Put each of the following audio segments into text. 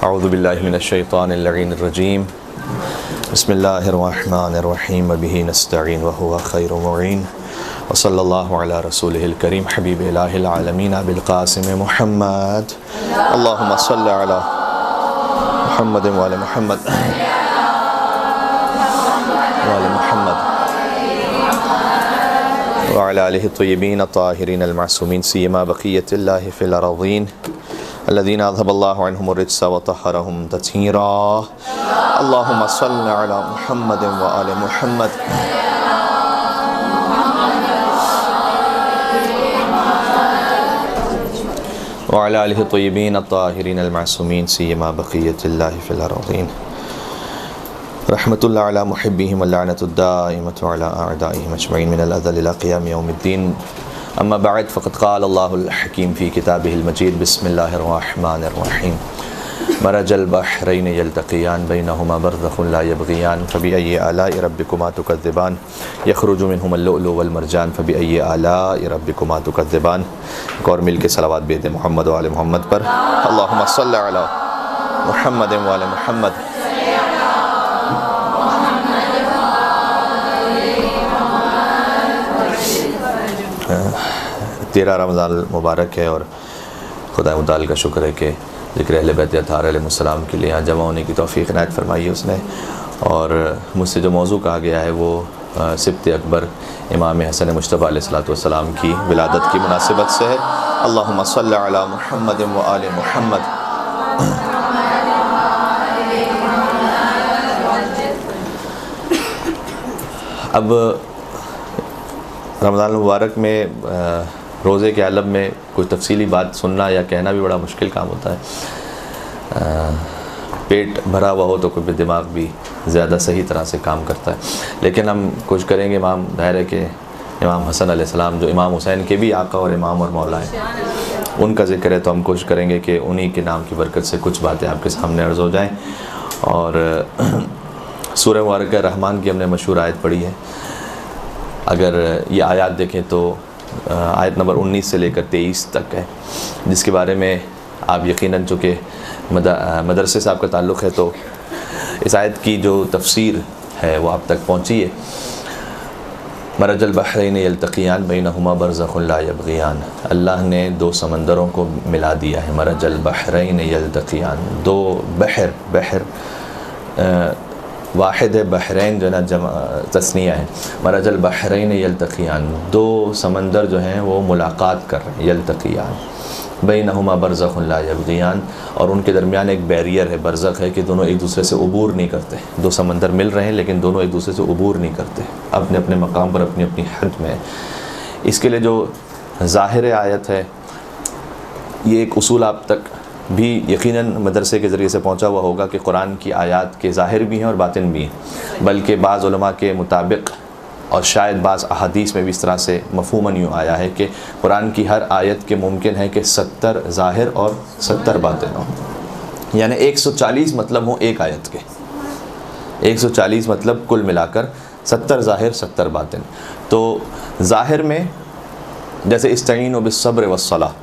اعوذ باللہ من الشیطان اللعین الرجیم بسم اللہ الرحمن الرحیم وبہ نستعین وہو خیر معین وصلی اللہ علی رسولہ الکریم حبیب الہ العالمین بالقاسم محمد اللہم صلی علی محمد وعلی محمد وعلی محمد وعلی آلہ الطیبین الطاہرین المعصومین سیما بقیت اللہ فی الارضین الذین اذهب اللہ عنہم الرجس وطہرہم تطہیرا اللہم صلی علی محمد وآل محمد وعلی آلہ الطیبین الطاہرین المعصومین سیما بقیت اللہ فی الارضین رحمت اللہ علی محبیہم واللعنۃ الدائمۃ علی اعدائہم اجمعین من الازل الی قیام یوم الدین اما بعد فقد قال اللہ الحکیم فی کتابہ المجید بسم اللہ الرحمن الرحیم مرج البحرین یلتقیان بینہما برزخ لا یبغیان فبأی آلاء ربکما تکذبان یخرج منہما اللؤلؤ والمرجان فبأی آلاء ربکما تکذبان۔ ایک اور مل کے صلوات بیت محمد وعلی محمد پر اللہم صلی علی محمد وعلی محمد۔ تیرہ رمضان المبارک ہے اور خدا متعال کا شکر ہے کہ ذکر اہل بیت اطہار علیہ السلام کے لیے یہاں جمع ہونے کی توفیق عنایت فرمائی ہے اس نے، اور مجھ سے جو موضوع کہا گیا ہے وہ سبت اکبر امام حسن مجتبیٰ علیہ السلام کی ولادت کی مناسبت سے ہے۔ اللہم صلی علی محمد وآل محمد۔ اب رمضان المبارک میں روزے کے عالم میں کوئی تفصیلی بات سننا یا کہنا بھی بڑا مشکل کام ہوتا ہے۔ پیٹ بھرا ہوا ہو تو کوئی دماغ بھی زیادہ صحیح طرح سے کام کرتا ہے، لیکن ہم کوشش کریں گے امام ظاہر ہے کہ امام حسن علیہ السلام جو امام حسین کے بھی آقا اور امام اور مولا ہیں، ان کا ذکر ہے تو ہم کوشش کریں گے کہ انہی کے نام کی برکت سے کچھ باتیں آپ کے سامنے عرض ہو جائیں۔ اور سورہ مبارکہ رحمان کی ہم نے مشہور آیت پڑھی ہے، اگر یہ آیات دیکھیں تو آیت نمبر 19 سے لے کر 23 تک ہے، جس کے بارے میں آپ یقیناً چونکہ مدرسے سے آپ کا تعلق ہے تو اس آیت کی جو تفسیر ہے وہ آپ تک پہنچی ہے۔ مرج البحرین یلتقیان بینہما برزخ لا یبغیان، اللہ نے دو سمندروں کو ملا دیا ہے۔ مرج البحرین یلتقیان، دو بحر واحد ہے، بحرین جو ہے نا جمع تثنیہ ہے۔ مرج البحرین یلتقیان، دو سمندر جو ہیں وہ ملاقات کر رہے ہیں، یلتقیان بینہما برزخ لا یبغیان، اور ان کے درمیان ایک بیریئر ہے، برزخ ہے کہ دونوں ایک دوسرے سے عبور نہیں کرتے۔ دو سمندر مل رہے ہیں لیکن دونوں ایک دوسرے سے عبور نہیں کرتے، اپنے اپنے مقام پر اپنی اپنی حد میں ہے۔ اس کے لیے جو ظاہر آیت ہے، یہ ایک اصول آپ تک بھی یقیناً مدرسے کے ذریعے سے پہنچا ہوا ہوگا کہ قرآن کی آیات کے ظاہر بھی ہیں اور باطن بھی ہیں، بلکہ بعض علماء کے مطابق اور شاید بعض احادیث میں بھی اس طرح سے مفہوماً یوں آیا ہے کہ قرآن کی ہر آیت کے ممکن ہے کہ 70 ظاہر اور 70 باطن ہوں، یعنی 140 مطلب ہوں ایک آیت کے، 140 مطلب کل ملا کر 70 ظاہر 70 باطن۔ تو ظاہر میں جیسے استعینوا بالصبر والصلاۃ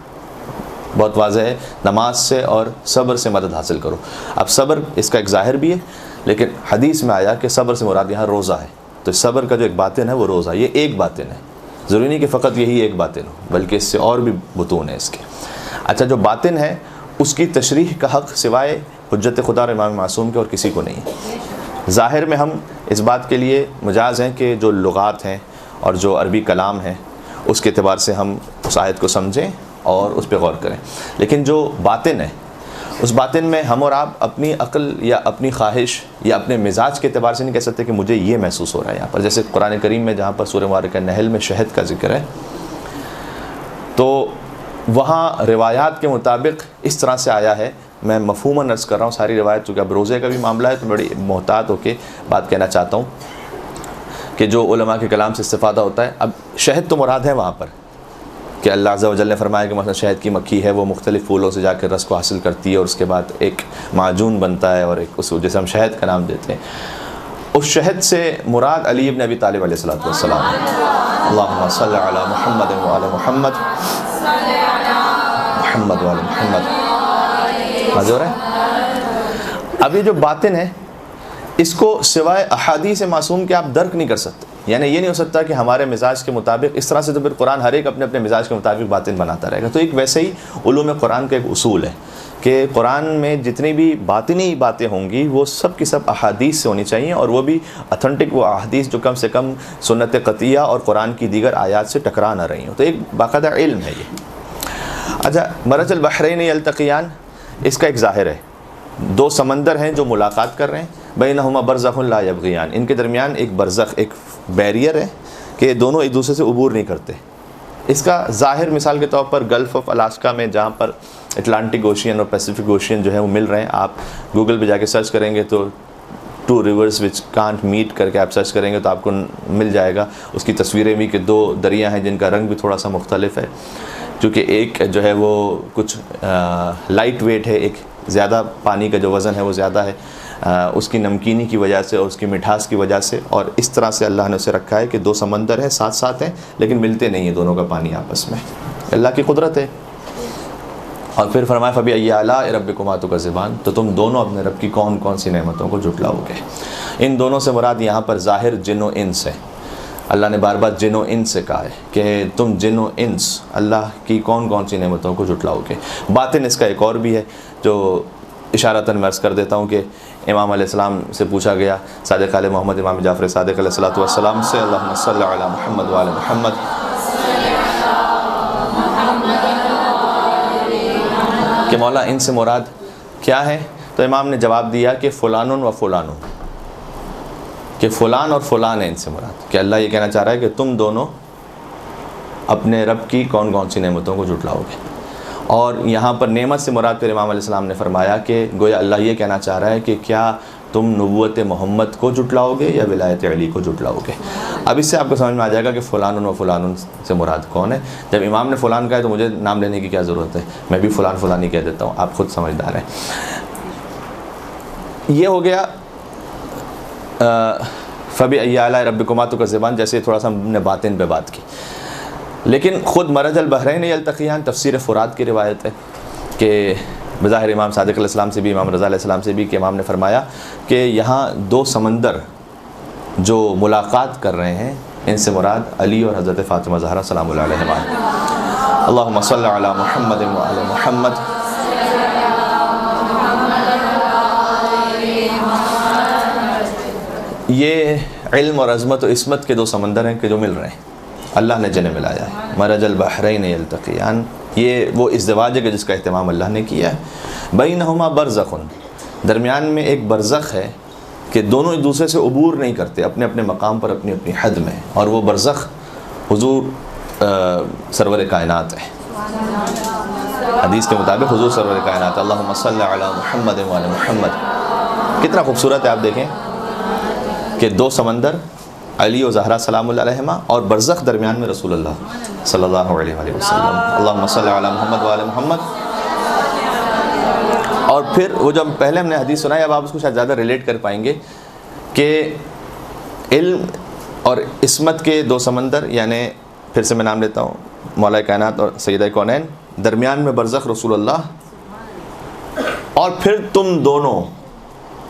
بہت واضح ہے، نماز سے اور صبر سے مدد حاصل کرو۔ اب صبر اس کا ایک ظاہر بھی ہے، لیکن حدیث میں آیا کہ صبر سے مراد یہاں روزہ ہے، تو صبر کا جو ایک باطن ہے وہ روزہ، یہ ایک باطن ہے، ضروری نہیں کہ فقط یہی ایک باطن ہو بلکہ اس سے اور بھی بطون ہے اس کے۔ اچھا، جو باطن ہے اس کی تشریح کا حق سوائے حجت خدا اور امام معصوم کے اور کسی کو نہیں ہے۔ ظاہر میں ہم اس بات کے لیے مجاز ہیں کہ جو لغات ہیں اور جو عربی کلام ہیں اس کے اعتبار سے ہم اس آیت کو سمجھیں اور اس پہ غور کریں، لیکن جو باطن ہے اس باطن میں ہم اور آپ اپنی عقل یا اپنی خواہش یا اپنے مزاج کے اعتبار سے نہیں کہہ سکتے کہ مجھے یہ محسوس ہو رہا ہے یہاں پر۔ جیسے قرآن کریم میں جہاں پر سورہ مبارکہ نحل میں شہد کا ذکر ہے، تو وہاں روایات کے مطابق اس طرح سے آیا ہے، میں مفہوماً عرض کر رہا ہوں ساری روایت، چونکہ اب روزے کا بھی معاملہ ہے تو بڑی محتاط ہو کے بات کہنا چاہتا ہوں کہ جو علماء کے کلام سے استفادہ ہوتا ہے۔ اب شہد تو مراد ہے وہاں پر کہ اللہ عز و جل نے فرمایا کہ مثلا شہد کی مکھی ہے، وہ مختلف پھولوں سے جا کے رس کو حاصل کرتی ہے اور اس کے بعد ایک معجون بنتا ہے اور ایک اس جیسے ہم شہد کا نام دیتے ہیں۔ اس شہد سے مراد علی ابن ابی طالب علیہ السلام ہے۔ اللہم صلی علی محمد وعلی محمد محمد وعلی محمد۔ واضح ہو رہا ہے؟ اب یہ جو باطن ہے اس کو سوائے احادیث معصوم کے آپ درک نہیں کر سکتے. یعنی یہ نہیں ہو سکتا کہ ہمارے مزاج کے مطابق اس طرح سے، تو پھر قرآن ہر ایک اپنے اپنے مزاج کے مطابق باطن بناتا رہے گا. تو ایک ویسے ہی علوم قرآن کا ایک اصول ہے کہ قرآن میں جتنی بھی باطنی باتیں ہوں گی وہ سب کی سب احادیث سے ہونی چاہیے، اور وہ بھی اتھینٹک، وہ احادیث جو کم سے کم سنت قطعیہ اور قرآن کی دیگر آیات سے ٹکرا نہ رہی ہوں. تو ایک باقاعدہ علم ہے یہ. اچھا، مرج البحرین یلتقیان، اس کا ایک ظاہر ہے، دو سمندر ہیں جو ملاقات کر رہے ہیں. بینہما برزخ لا یبغیان، ان کے درمیان ایک برزخ، ایک بیریئر ہے کہ دونوں ایک دوسرے سے عبور نہیں کرتے. اس کا ظاہر مثال کے طور پر گلف آف الاسکا میں جہاں پر اٹلانٹک اوشین اور پیسیفک اوشین جو ہے وہ مل رہے ہیں، آپ گوگل پہ جا کے سرچ کریں گے تو 2 rivers which can't meet کر کے آپ سرچ کریں گے تو آپ کو مل جائے گا اس کی تصویریں بھی، کہ 2 دریا ہیں جن کا رنگ بھی تھوڑا سا مختلف ہے، کیونکہ ایک جو ہے وہ کچھ لائٹ ویٹ ہے، ایک زیادہ پانی کا جو وزن ہے وہ زیادہ ہے، اس کی نمکینی کی وجہ سے اور اس کی مٹھاس کی وجہ سے. اور اس طرح سے اللہ نے اسے رکھا ہے کہ 2 سمندر ہیں، ساتھ ساتھ ہیں لیکن ملتے نہیں ہیں دونوں کا پانی آپس میں. اللہ کی قدرت ہے. اور پھر فرمایا فبأي آلاء ربكما تكذبان، تو تم دونوں اپنے رب کی کون کون سی نعمتوں کو جھٹلاؤ گے. ان دونوں سے مراد یہاں پر ظاہر جن و انس ہے. اللہ نے بار بار جن و انس سے کہا ہے کہ تم جن و انس اللہ کی کون کون سی نعمتوں کو جھٹلاؤ گے. باطن اس کا ایک اور بھی ہے جو اشارتاً میں عرض کر دیتا ہوں کہ امام علیہ السلام سے پوچھا گیا، صادق علیہ محمد امام جعفر صادق علیہ الصلوۃ والسلام سے، اللہم صلی علی محمد وعلی محمد، کہ مولا ان سے مراد کیا ہے؟ تو امام نے جواب دیا کہ فلان و فلان، کہ فلان اور فلان ہے ان سے مراد. کہ اللہ یہ کہنا چاہ رہا ہے کہ تم دونوں اپنے رب کی کون کون سی نعمتوں کو جھٹلاؤ گے. اور یہاں پر نعمت سے مراد پھر امام علیہ السلام نے فرمایا کہ گویا اللہ یہ کہنا چاہ رہا ہے کہ کیا تم نبوت محمد کو جھٹلاؤ گے یا ولایت علی کو جھٹلاؤ گے. اب اس سے آپ کو سمجھ میں آ جائے گا کہ فلان و فلان سے مراد کون ہے. جب امام نے فلان کہا ہے تو مجھے نام لینے کی کیا ضرورت ہے، میں بھی فلان فلان ہی کہہ دیتا ہوں، آپ خود سمجھدار ہیں. یہ ہو گیا فبأي آلاء ربكما تكذبان، جیسے تھوڑا سا ہم نے باطن پہ بات کی. لیکن خود مرج البحرین یلتقیان تفسیر فرات کی روایت ہے کہ بظاہر امام صادق علیہ السلام سے بھی، امام رضا علیہ السلام سے بھی، کہ امام نے فرمایا کہ یہاں 2 سمندر جو ملاقات کر رہے ہیں ان سے مراد علی اور حضرت فاطمہ زہرا سلام اللہ علیہما. اللہم صلی علی محمد وعلی محمد. یہ علم اور عظمت و عصمت کے 2 سمندر ہیں کہ جو مل رہے ہیں، اللہ نے جنہیں ملایا ہے. مرج البحرین یلتقیان، یہ وہ ازدواج ہے کہ جس کا اہتمام اللہ نے کیا ہے. بینہما برزخ، درمیان میں ایک برزخ ہے کہ دونوں ایک دوسرے سے عبور نہیں کرتے، اپنے اپنے مقام پر اپنی اپنی حد میں. اور وہ برزخ حضور سرور کائنات ہے. حدیث کے مطابق حضور سرور کائنات. اللہم صلی علی محمد وعلی محمد. کتنا خوبصورت ہے، آپ دیکھیں کہ 2 سمندر علی و زہرا سلام اللہ علیہما، اور برزخ درمیان میں رسول اللہ صلی اللہ علیہ وآلہ وسلم. اللہم صلی علی محمد وعلی محمد. اور پھر وہ جب پہلے ہم نے حدیث سنا ہے، اب آپ اس کو شاید زیادہ ریلیٹ کر پائیں گے کہ علم اور عصمت کے 2 سمندر، یعنی پھر سے میں نام لیتا ہوں، مولا کائنات اور سیدہ کونین، درمیان میں برزخ رسول اللہ، اور پھر تم دونوں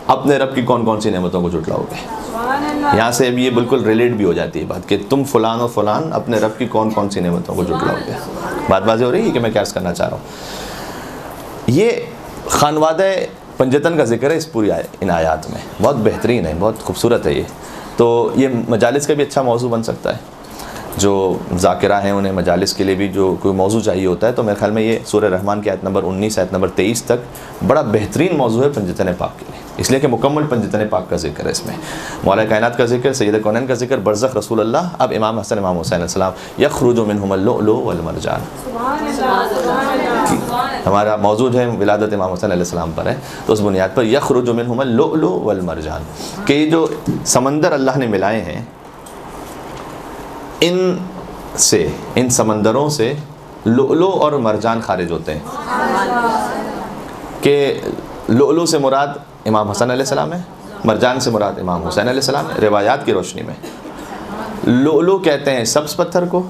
اپنے رب کی کون کون سی نعمتوں کو جھٹلاؤ گے. یہاں سے اب یہ بالکل ریلیٹ بھی ہو جاتی ہے بات کہ تم فلان و فلان اپنے رب کی کون کون سی نعمتوں کو جھٹلاؤ گے. بات واضح ہو رہی ہے کہ میں کیا عرض کرنا چاہ رہا ہوں. یہ خانوادہ پنجتن کا ذکر ہے اس پوری ان آیات میں. بہت بہترین ہے، بہت خوبصورت ہے یہ. تو یہ مجالس کا بھی اچھا موضوع بن سکتا ہے. جو ذاکرہ ہیں انہیں مجالس کے لیے بھی جو کوئی موضوع چاہیے ہوتا ہے، تو میرے خیال میں یہ سورہ رحمان کی آیت نمبر 19 آیت نمبر 23 تک بڑا بہترین موضوع ہے پنجتن پاک کے لیے، اس لیے کہ مکمل پنجتن پاک کا ذکر ہے اس میں. مولا کائنات کا ذکر، سید کونین کا ذکر، برزخ رسول اللہ، اب امام حسن امام حسین علیہ السلام. یخرج منہم اللؤلؤ والمرجان. ہمارا موضوع ہے ولادت امام حسین علیہ السلام پر ہے، تو اس بنیاد پر یخرج منہم اللؤلؤ والمرجان، کہ یہ جو سمندر اللہ نے ملائے ہیں، ان سمندروں سے لؤلؤ اور مرجان خارج ہوتے ہیں. کہ لؤلؤ سے مراد امام حسن علیہ السلام ہے، مرجان سے مراد امام حسین علیہ السلام ہے. روایات کی روشنی میں لؤلؤ کہتے ہیں سبز پتھر کو،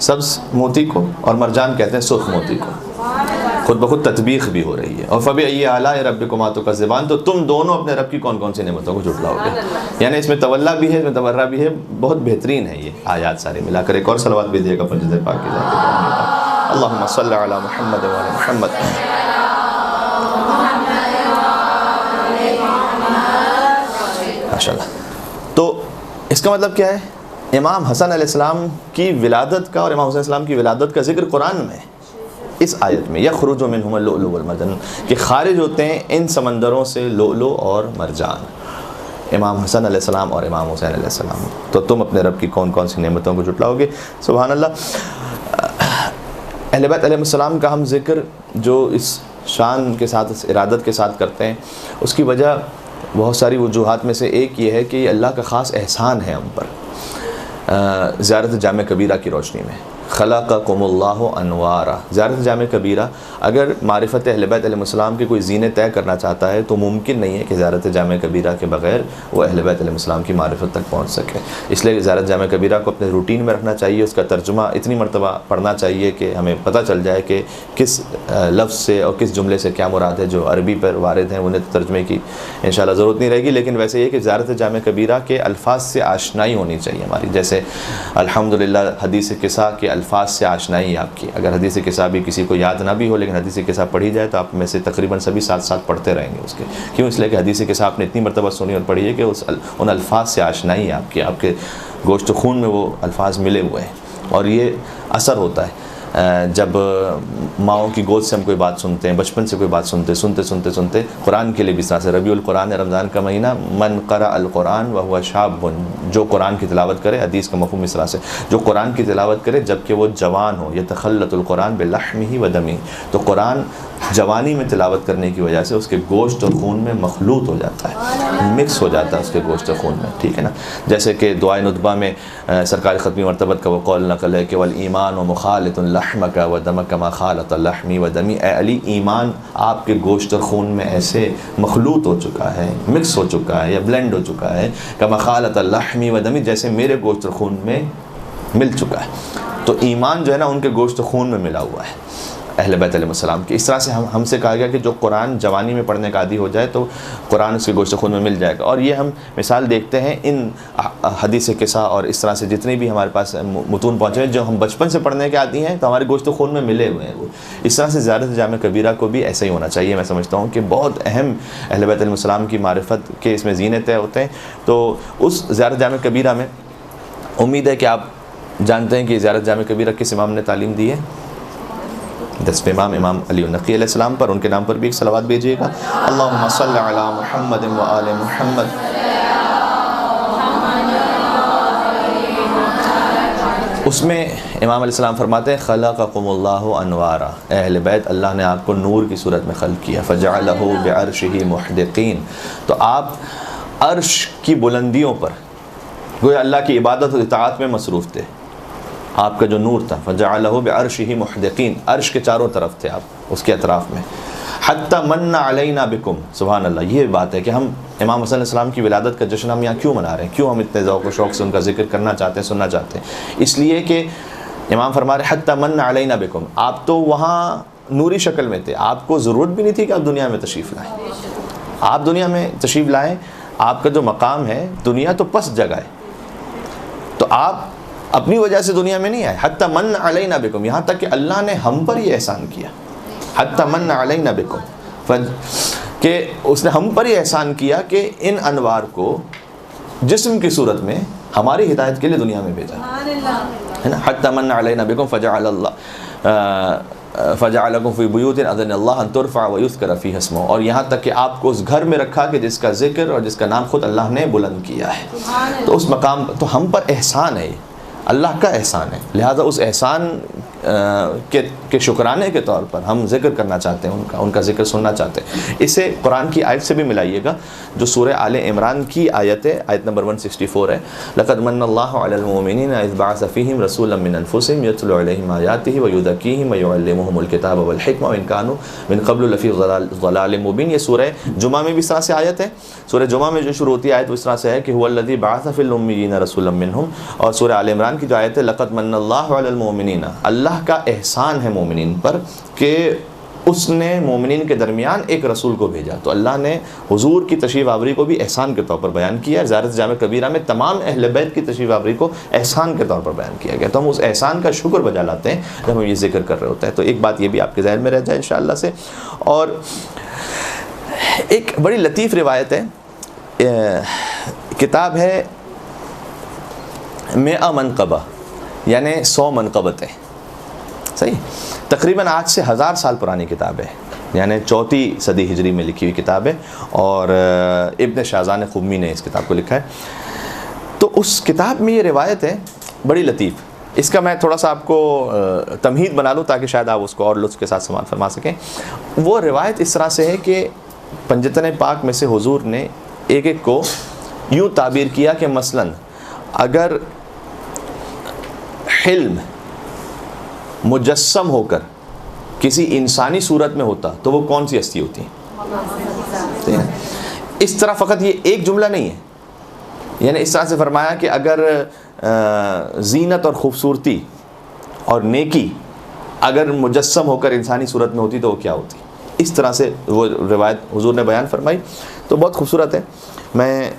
سبز موتی کو، اور مرجان کہتے ہیں سرخ موتی کو. خود بخود تطبیق بھی ہو رہی ہے. اور فبأي آلاء ربكما تكذبان، تو تم دونوں اپنے رب کی کون کون سی نعمتوں کو جھٹلاؤ گے. یعنی اس میں تولا بھی ہے، اس میں تورا بھی ہے. بہت بہترین ہے یہ آیات سارے ملا کر. ایک اور صلوات بھی دیے گا فجر پاک کی ذات پر. اللہم صلی علی محمد وعلی محمد. ماشاءاللہ. تو اس کا مطلب کیا ہے؟ امام حسن علیہ السلام کی ولادت کا اور امام حسین علیہ السلام کی ولادت کا ذکر قرآن میں اس آیت میں، یخرج منہما اللؤلؤ والمرجان، کہ خارج ہوتے ہیں ان سمندروں سے لؤلؤ اور مرجان. امام حسن علیہ السلام اور امام حسین علیہ السلام. تو تم اپنے رب کی کون کون سی نعمتوں کو جھٹلاؤ گے. سبحان اللہ. اہل بیت علیہ السلام کا ہم ذکر جو اس شان کے ساتھ، اس ارادت کے ساتھ کرتے ہیں، اس کی وجہ بہت ساری وجوہات میں سے ایک یہ ہے کہ یہ اللہ کا خاص احسان ہے ہم پر. زیارت جامع کبیرہ کی روشنی میں خلقکم اللہ انوارا. زیارت جامع کبیرہ اگر معرفت اہل بیت علیہ السلام کی کوئی زینے طے کرنا چاہتا ہے تو ممکن نہیں ہے کہ زیارت جامع کبیرہ کے بغیر وہ اہل بیت علیہ السلام کی معرفت تک پہنچ سکے. اس لیے زیارت جامع کبیرہ کو اپنے روٹین میں رکھنا چاہیے. اس کا ترجمہ اتنی مرتبہ پڑھنا چاہیے کہ ہمیں پتہ چل جائے کہ کس لفظ سے اور کس جملے سے کیا مراد ہے. جو عربی پر وارد ہیں انہیں ترجمے کی انشاءاللہ ضرورت نہیں رہے گی، لیکن ویسے یہ کہ زیارت جامع کبیرہ کے الفاظ سے آشنائی ہونی چاہیے ہماری. جیسے الحمدللہ حدیث قصہ کے الفاظ سے آشنائی آپ کی. اگر حدیث قصہ بھی کسی کو یاد نہ بھی ہو لیکن حدیث قصہ پڑھی جائے تو آپ میں سے تقریباً سبھی ساتھ ساتھ پڑھتے رہیں گے اس کے. کیوں؟ اس لیے کہ حدیث قصہ آپ نے اتنی مرتبہ سنی اور پڑھی ہے کہ ان الفاظ سے آشنائی ہے آپ کی. آپ کے گوشت و خون میں وہ الفاظ ملے ہوئے ہیں. اور یہ اثر ہوتا ہے جب ماؤں کی گود سے ہم کوئی بات سنتے ہیں، بچپن سے کوئی بات سنتے قرآن کے لیے بھی اس طرح سے. ربیع القرآن ہے، رمضان کا مہینہ. من قرأ القرآن وهو شاب، جو قرآن کی تلاوت کرے، حدیث کا مفہوم اس طرح سے، جو قرآن کی تلاوت کرے جبکہ وہ جوان ہو. یتخلط القرآن بلحمہ ودمہ، تو قرآن جوانی میں تلاوت کرنے کی وجہ سے اس کے گوشت اور خون میں مخلوط ہو جاتا ہے، مکس ہو جاتا ہے اس کے گوشت اور خون میں. ٹھیک ہے نا. جیسے کہ دعائے ندبہ میں سرکار ختمی مرتبت کا وہ قول نقل ہے کہ والایمان مخالط لحمک ودمک ما خالط لحمی ودمی. اے علی، ایمان آپ کے گوشت اور خون میں ایسے مخلوط ہو چکا ہے، مکس ہو چکا ہے یا بلینڈ ہو چکا ہے، کما خالط لحمی ودمی، جیسے میرے گوشت اور خون میں مل چکا ہے. تو ایمان جو ہے نا ان کے گوشت و خون میں ملا ہوا ہے اہل بیت علیہ السلام کی. اس طرح سے ہم سے کہا گیا کہ جو قرآن جوانی میں پڑھنے کا عادی ہو جائے تو قرآن اس کے گوشت خون میں مل جائے گا. اور یہ ہم مثال دیکھتے ہیں ان حدیث قصہ اور اس طرح سے جتنے بھی ہمارے پاس متون پہنچے ہیں جو ہم بچپن سے پڑھنے کے عادی ہیں تو ہمارے گوشت خون میں ملے ہوئے ہیں وہ. اس طرح سے زیارت جامع کبیرہ کو بھی ایسا ہی ہونا چاہیے. میں سمجھتا ہوں کہ بہت اہم اہل بیت علیہ السلام کی معرفت کے اس میں زینے طے ہوتے ہیں. تو اس زیارت جامع کبیرہ میں امید ہے کہ آپ جانتے ہیں کہ زیارت جامع کبیرہ کس امام نے تعلیم دی ہے. 10ویں امام، امام علی النقی علیہ السلام پر. ان کے نام پر بھی ایک صلوات بھیجیے گا. اللہم صلی علی محمد وآل محمد. اس میں امام علیہ السلام فرماتے ہیں خلقکم اللہ انوارا. اہل بیت، اللہ نے آپ کو نور کی صورت میں خلق کیا. فجعلہ بعرشہ محدقین، تو آپ عرش کی بلندیوں پر گویا اللہ کی عبادت و اطاعت میں مصروف تھے. آپ کا جو نور تھا فجعلہ بعرشہ محدقین، عرش کے چاروں طرف تھے آپ، اس کے اطراف میں. حتی من علینا بکم. سبحان اللہ. یہ بات ہے کہ ہم امام حسن علیہ السلام کی ولادت کا جشن ہم یہاں کیوں منا رہے ہیں، کیوں ہم اتنے ذوق و شوق سے ان کا ذکر کرنا چاہتے ہیں، سننا چاہتے ہیں. اس لیے کہ امام فرما رہے حتی من علینا بکم، آپ تو وہاں نوری شکل میں تھے، آپ کو ضرورت بھی نہیں تھی کہ آپ دنیا میں تشریف لائیں. آپ دنیا میں تشریف لائیں، آپ کا جو مقام ہے، دنیا تو پس جگہ ہے، تو آپ اپنی وجہ سے دنیا میں نہیں آئے. حتی من علینا بکم، یہاں تک کہ اللہ نے ہم پر یہ احسان کیا. حتی من علینا بکم، کہ اس نے ہم پر یہ احسان کیا کہ ان انوار کو جسم کی صورت میں ہماری ہدایت کے لیے دنیا میں بھیجا ہے نا. حتی من علینا بکم فجعل اللہ فجعلکم فی بیوت اذن اللہ ان ترفع ویذکر فیہا اسمہ، اور یہاں تک کہ آپ کو اس گھر میں رکھا کہ جس کا ذکر اور جس کا نام خود اللہ نے بلند کیا ہے. تو اس مقام، تو ہم پر احسان ہے، اللہ کا احسان ہے. لہذا اس احسان کے شکرانے کے طور پر ہم ذکر کرنا چاہتے ہیں، ان کا ذکر سننا چاہتے ہیں. اسے قرآن کی آیت سے بھی ملائیے گا جو سورہ آل عمران کی آیت ہے، آیت نمبر 164 ہے. لقد من اللہ علی المؤمنین اذ بعث فیہم رسولا من انفسہم یتلو علیہم آیاتہ ویزکیہم ویعلمہم الکتاب والحکمہ وان کانوا من قبل لفی ضلال مبین. یہ سورہ جمعہ میں بھی اس طرح سے آیت ہے. سورہ جمعہ میں جو شروع ہوتی ہے آیت وہ اس طرح سے ہے کہ هو الذی بعث فی الامیین رسولا منہم. اور سورہ آل عمران کی جو آیت ہے لقد من اللہ علی المؤمنین، اللہ کا احسان ہے مومنین پر کہ اس نے مومنین کے درمیان ایک رسول کو بھیجا. تو اللہ نے حضور کی تشریف آوری کو بھی احسان کے طور پر بیان کیا. زیارت جامع کبیرہ میں تمام اہل بیت کی تشریف آوری کو احسان کے طور پر بیان کیا گیا. تو ہم اس احسان کا شکر بجا لاتے ہیں جب ہم یہ ذکر کر رہے ہوتے ہیں. تو ایک بات یہ بھی آپ کے ذہن میں رہ جائے انشاءاللہ سے. اور ایک بڑی لطیف روایت ہے, کتاب ہے 100 منقبہ یعنی 100 منقبتیں, صحیح, تقریباً آج سے 1000 سال پرانی کتاب ہے, یعنی 4 صدی ہجری میں لکھی ہوئی کتاب ہے, اور ابن شاہزان قمی نے اس کتاب کو لکھا ہے. تو اس کتاب میں یہ روایت ہے بڑی لطیف. اس کا میں تھوڑا سا آپ کو تمہید بنا لوں تاکہ شاید آپ اس کو اور لطف کے ساتھ سماعت فرما سکیں. وہ روایت اس طرح سے ہے کہ پنجتن پاک میں سے حضور نے ایک ایک کو یوں تعبیر کیا کہ مثلاً اگر حلم مجسم ہو کر کسی انسانی صورت میں ہوتا تو وہ کون سی ہستی ہوتی ہے. اس طرح فقط یہ ایک جملہ نہیں ہے, یعنی اس طرح سے فرمایا کہ اگر زینت اور خوبصورتی اور نیکی اگر مجسم ہو کر انسانی صورت میں ہوتی تو وہ کیا ہوتی. اس طرح سے وہ روایت حضور نے بیان فرمائی. تو بہت خوبصورت ہے. میں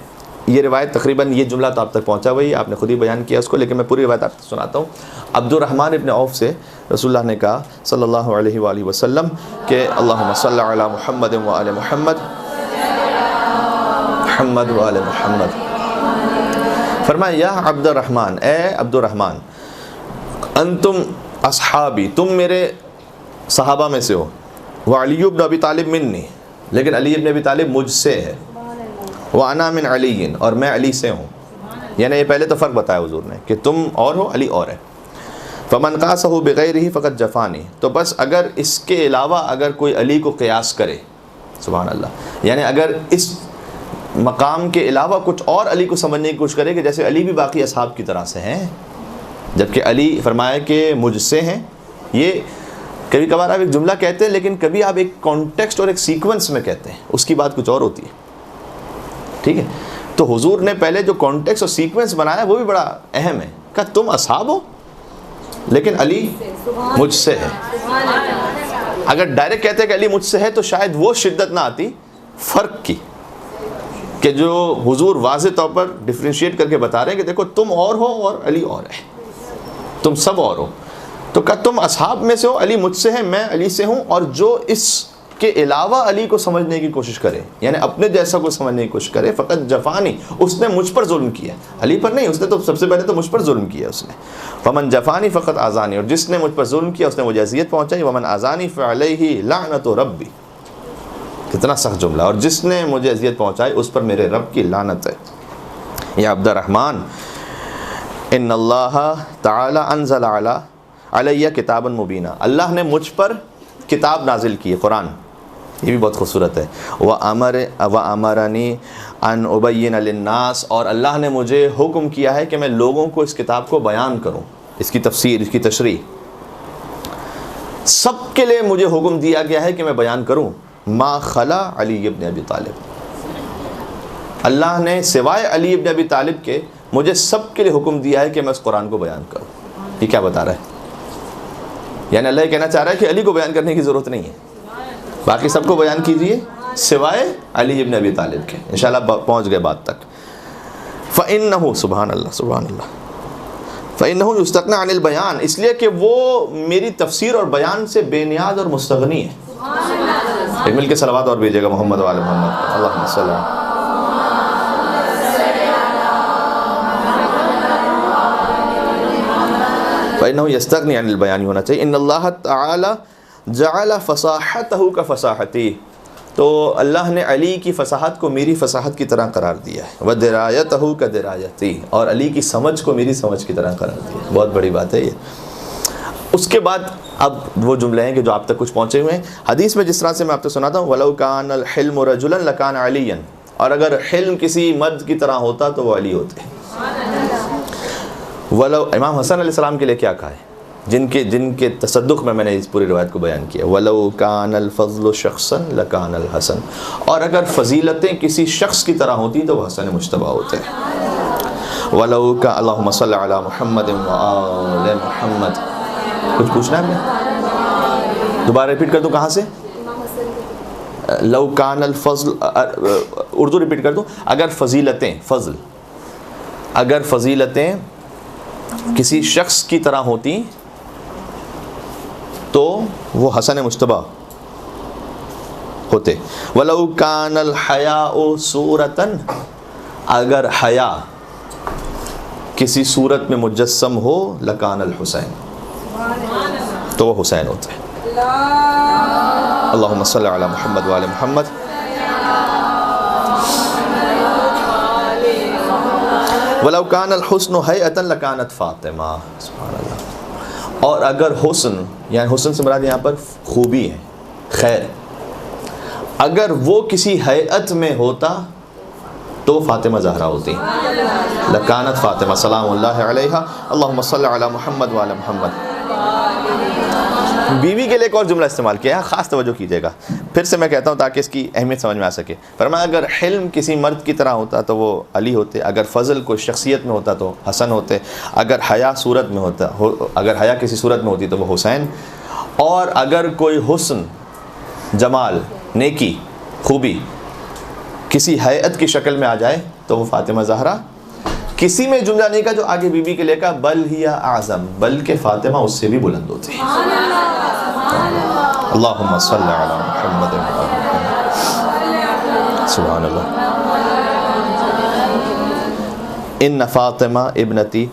یہ روایت تقریباً یہ جملہ تو آپ تک پہنچا وہی, آپ نے خود ہی بیان کیا اس کو, لیکن میں پوری روایت آپ کو سناتا ہوں. عبد الرحمن ابن عوف سے رسول اللہ نے کہا صلی اللہ علیہ وآلہ وسلم کہ اللہم صلی علی محمد وآل محمد محمد وآل محمد. فرمایا یا عبد الرحمن, اے عبد الرحمن, انتم اصحابی, تم میرے صحابہ میں سے ہو, وعلی بن ابی طالب منی, لیکن علی بن ابی طالب مجھ سے ہے, وانا من علی, اور میں علی سے ہوں. یعنی یہ پہلے تو فرق بتایا حضور نے کہ تم اور ہو, علی اور ہے. فمن قاسہ بغیرہ فقط جفانی, تو بس اگر اس کے علاوہ اگر کوئی علی کو قیاس کرے, سبحان اللہ, یعنی اگر اس مقام کے علاوہ کچھ اور علی کو سمجھنے کی کوشش کرے کہ جیسے علی بھی باقی اصحاب کی طرح سے ہیں, جبکہ علی فرمایا کہ مجھ سے ہیں. یہ کبھی کبھار آپ ایک جملہ کہتے ہیں لیکن کبھی آپ ایک کانٹیکسٹ اور ایک سیکوینس میں کہتے ہیں, اس کی بات کچھ اور ہوتی ہے, ٹھیک ہے. تو حضور نے پہلے جو کانٹیکسٹ اور سیکوینس بنایا وہ بھی بڑا اہم ہے. کہ تم اصحاب ہو لیکن علی مجھ سے ہے. اگر ڈائریکٹ کہتے کہ علی مجھ سے ہے تو شاید وہ شدت نہ آتی فرق کی کہ جو حضور واضح طور پر ڈفرینشیٹ کر کے بتا رہے ہیں کہ دیکھو تم اور ہو اور علی اور ہے, تم سب اور ہو. تو کہ تم اصحاب میں سے ہو, علی مجھ سے ہے, میں علی سے ہوں, اور جو اس کے علاوہ علی کو سمجھنے کی کوشش کرے, یعنی اپنے جیسا کو سمجھنے کی کوشش کرے, فقط جفانی, اس نے مجھ پر ظلم کیا, علی پر نہیں, اس نے تو سب سے پہلے تو مجھ پر ظلم کیا اس نے. فمن جفانی فقط آزانی, اور جس نے مجھ پر ظلم کیا اس نے مجھے اذیت پہنچائی. ومن آزانی فعلیہ لعنت ربی, کتنا سخت جملہ, اور جس نے مجھے اذیت پہنچائی اس پر میرے رب کی لعنت ہے. یا عبد الرحمن, ان اللہ تعالی انزل علیہ کتابا مبینہ, اللہ نے مجھ پر کتاب نازل کی, قرآن. یہ بھی بہت خوبصورت ہے. وَأَمَرَنِي أَنْ أُبَيِّنَ لِلنَّاسِ, اور اللہ نے مجھے حکم کیا ہے کہ میں لوگوں کو اس کتاب کو بیان کروں, اس کی تفسیر, اس کی تشریح. سب کے لیے مجھے حکم دیا گیا ہے کہ میں بیان کروں. ما خلا علی ابن ابی طالب, اللہ نے سوائے علی ابن ابی طالب کے مجھے سب کے لیے حکم دیا ہے کہ میں اس قرآن کو بیان کروں. یہ کیا بتا رہا ہے؟ یعنی اللہ یہ کہنا چاہ رہا ہے کہ علی کو بیان کرنے کی ضرورت نہیں ہے, باقی سب کو بیان کیجئے سوائے علی ابن ابی طالب کے. انشاءاللہ پہنچ گئے بات تک. فَإِنَّهُ, سبحان اللہ سبحان اللہ, فَإِنَّهُ يُسْتَغْنَى عَنِ الْبَيَانِ, اس لیے کہ وہ میری تفسیر اور بیان سے بے نیاز اور مستغنی ہے. ایک مل کے صلوات اور بھیجیے گا محمد وآل محمد, اللہم صلی اللہ. فَإِنَّهُ يَسْتَغْنِي عَنِ الْبَيَانِ ہونا چاہیے. إِنَّ اللَّهَ تَعَالَى جَعَلَ فَصَاحَتَهُ كَفَصَاحَتِي, تو اللہ نے علی کی فصاحت کو میری فصاحت کی طرح قرار دیا ہے. وَدِرَایَتَهُ كَدِرَایَتِي, اور علی کی سمجھ کو میری سمجھ کی طرح قرار دیا ہے. بہت بڑی بات ہے یہ. اس کے بعد اب وہ جملے ہیں کہ جو آپ تک کچھ پہنچے ہوئے ہیں. حدیث میں جس طرح سے میں آپ کو سناتا ہوں, وَلَوْ كَانَ الْحِلْمُ رَجُلًا لَكَانَ عَلِيًّا, اور اگر حلم کسی مرد کی طرح ہوتا تو وہ علی ہوتے. ولو, امام حسن علیہ السلام کے لیے کیا کہا ہے, جن کے تصدق میں نے اس پوری روایت کو بیان کیا. وَلَوْ كَانَ الْفَضْلُ شَخْصًا لَكَانَ الْحَسَنُ, اور اگر فضیلتیں کسی شخص کی طرح ہوتی تو وہ حسن مجتبیٰ ہوتے ہیں. وَلَوْ كَانَ اللہم صلی علی محمد وآل محمد. کچھ پوچھنا ہے آپ نے؟ دوبارہ ریپیٹ کر دوں کہاں سے؟ لو کان الفضل، اردو ریپیٹ کر دوں، اگر فضیلتیں، فضل، اگر فضیلتیں کسی شخص کی طرح ہوتی تو وہ حسن مجتبی ہوتے. وَلَوْ كَانَ الْحَيَاءُ صُورَةً، اگر حیا کسی صورت میں مجسم ہو، لَكَانَ الْحُسَيْن، تو وہ حسین ہوتے. اللہم صلی علی محمد وعلی محمد. وَلَوْ كَانَ الْحُسْنُ هَيْئَةً لَكَانَتْ فاطمہ. سبحان اللہ. اور اگر حسن، یعنی حسن سے مراد یہاں پر خوبی ہے، خیر، اگر وہ کسی ہیئت میں ہوتا تو فاطمہ زہرا ہوتی. لکانت فاطمہ سلام اللہ علیہا. اللہم صلی علی محمد وعلی محمد. بیوی کے لیے ایک اور جملہ استعمال کیا ہے، خاص توجہ کیجیے گا، پھر سے میں کہتا ہوں تاکہ اس کی اہمیت سمجھ میں آ سکے. فرمایا اگر حلم کسی مرد کی طرح ہوتا تو وہ علی ہوتے، اگر فضل کوئی شخصیت میں ہوتا تو حسن ہوتے، اگر حیا صورت میں ہوتا، اگر حیا کسی صورت میں ہوتی تو وہ حسین، اور اگر کوئی حسن، جمال، نیکی، خوبی کسی ہیئت کی شکل میں آ جائے تو وہ فاطمہ زہرا. کسی میں جملہ نہیں کا جو آگے بی بی کے لے کا بل ہی اعظم، بلکہ فاطمہ اس سے بھی بلند ہوتی. اللہم صلی علی محمد. سبحان اللہ. ان فاطمہ ابنتی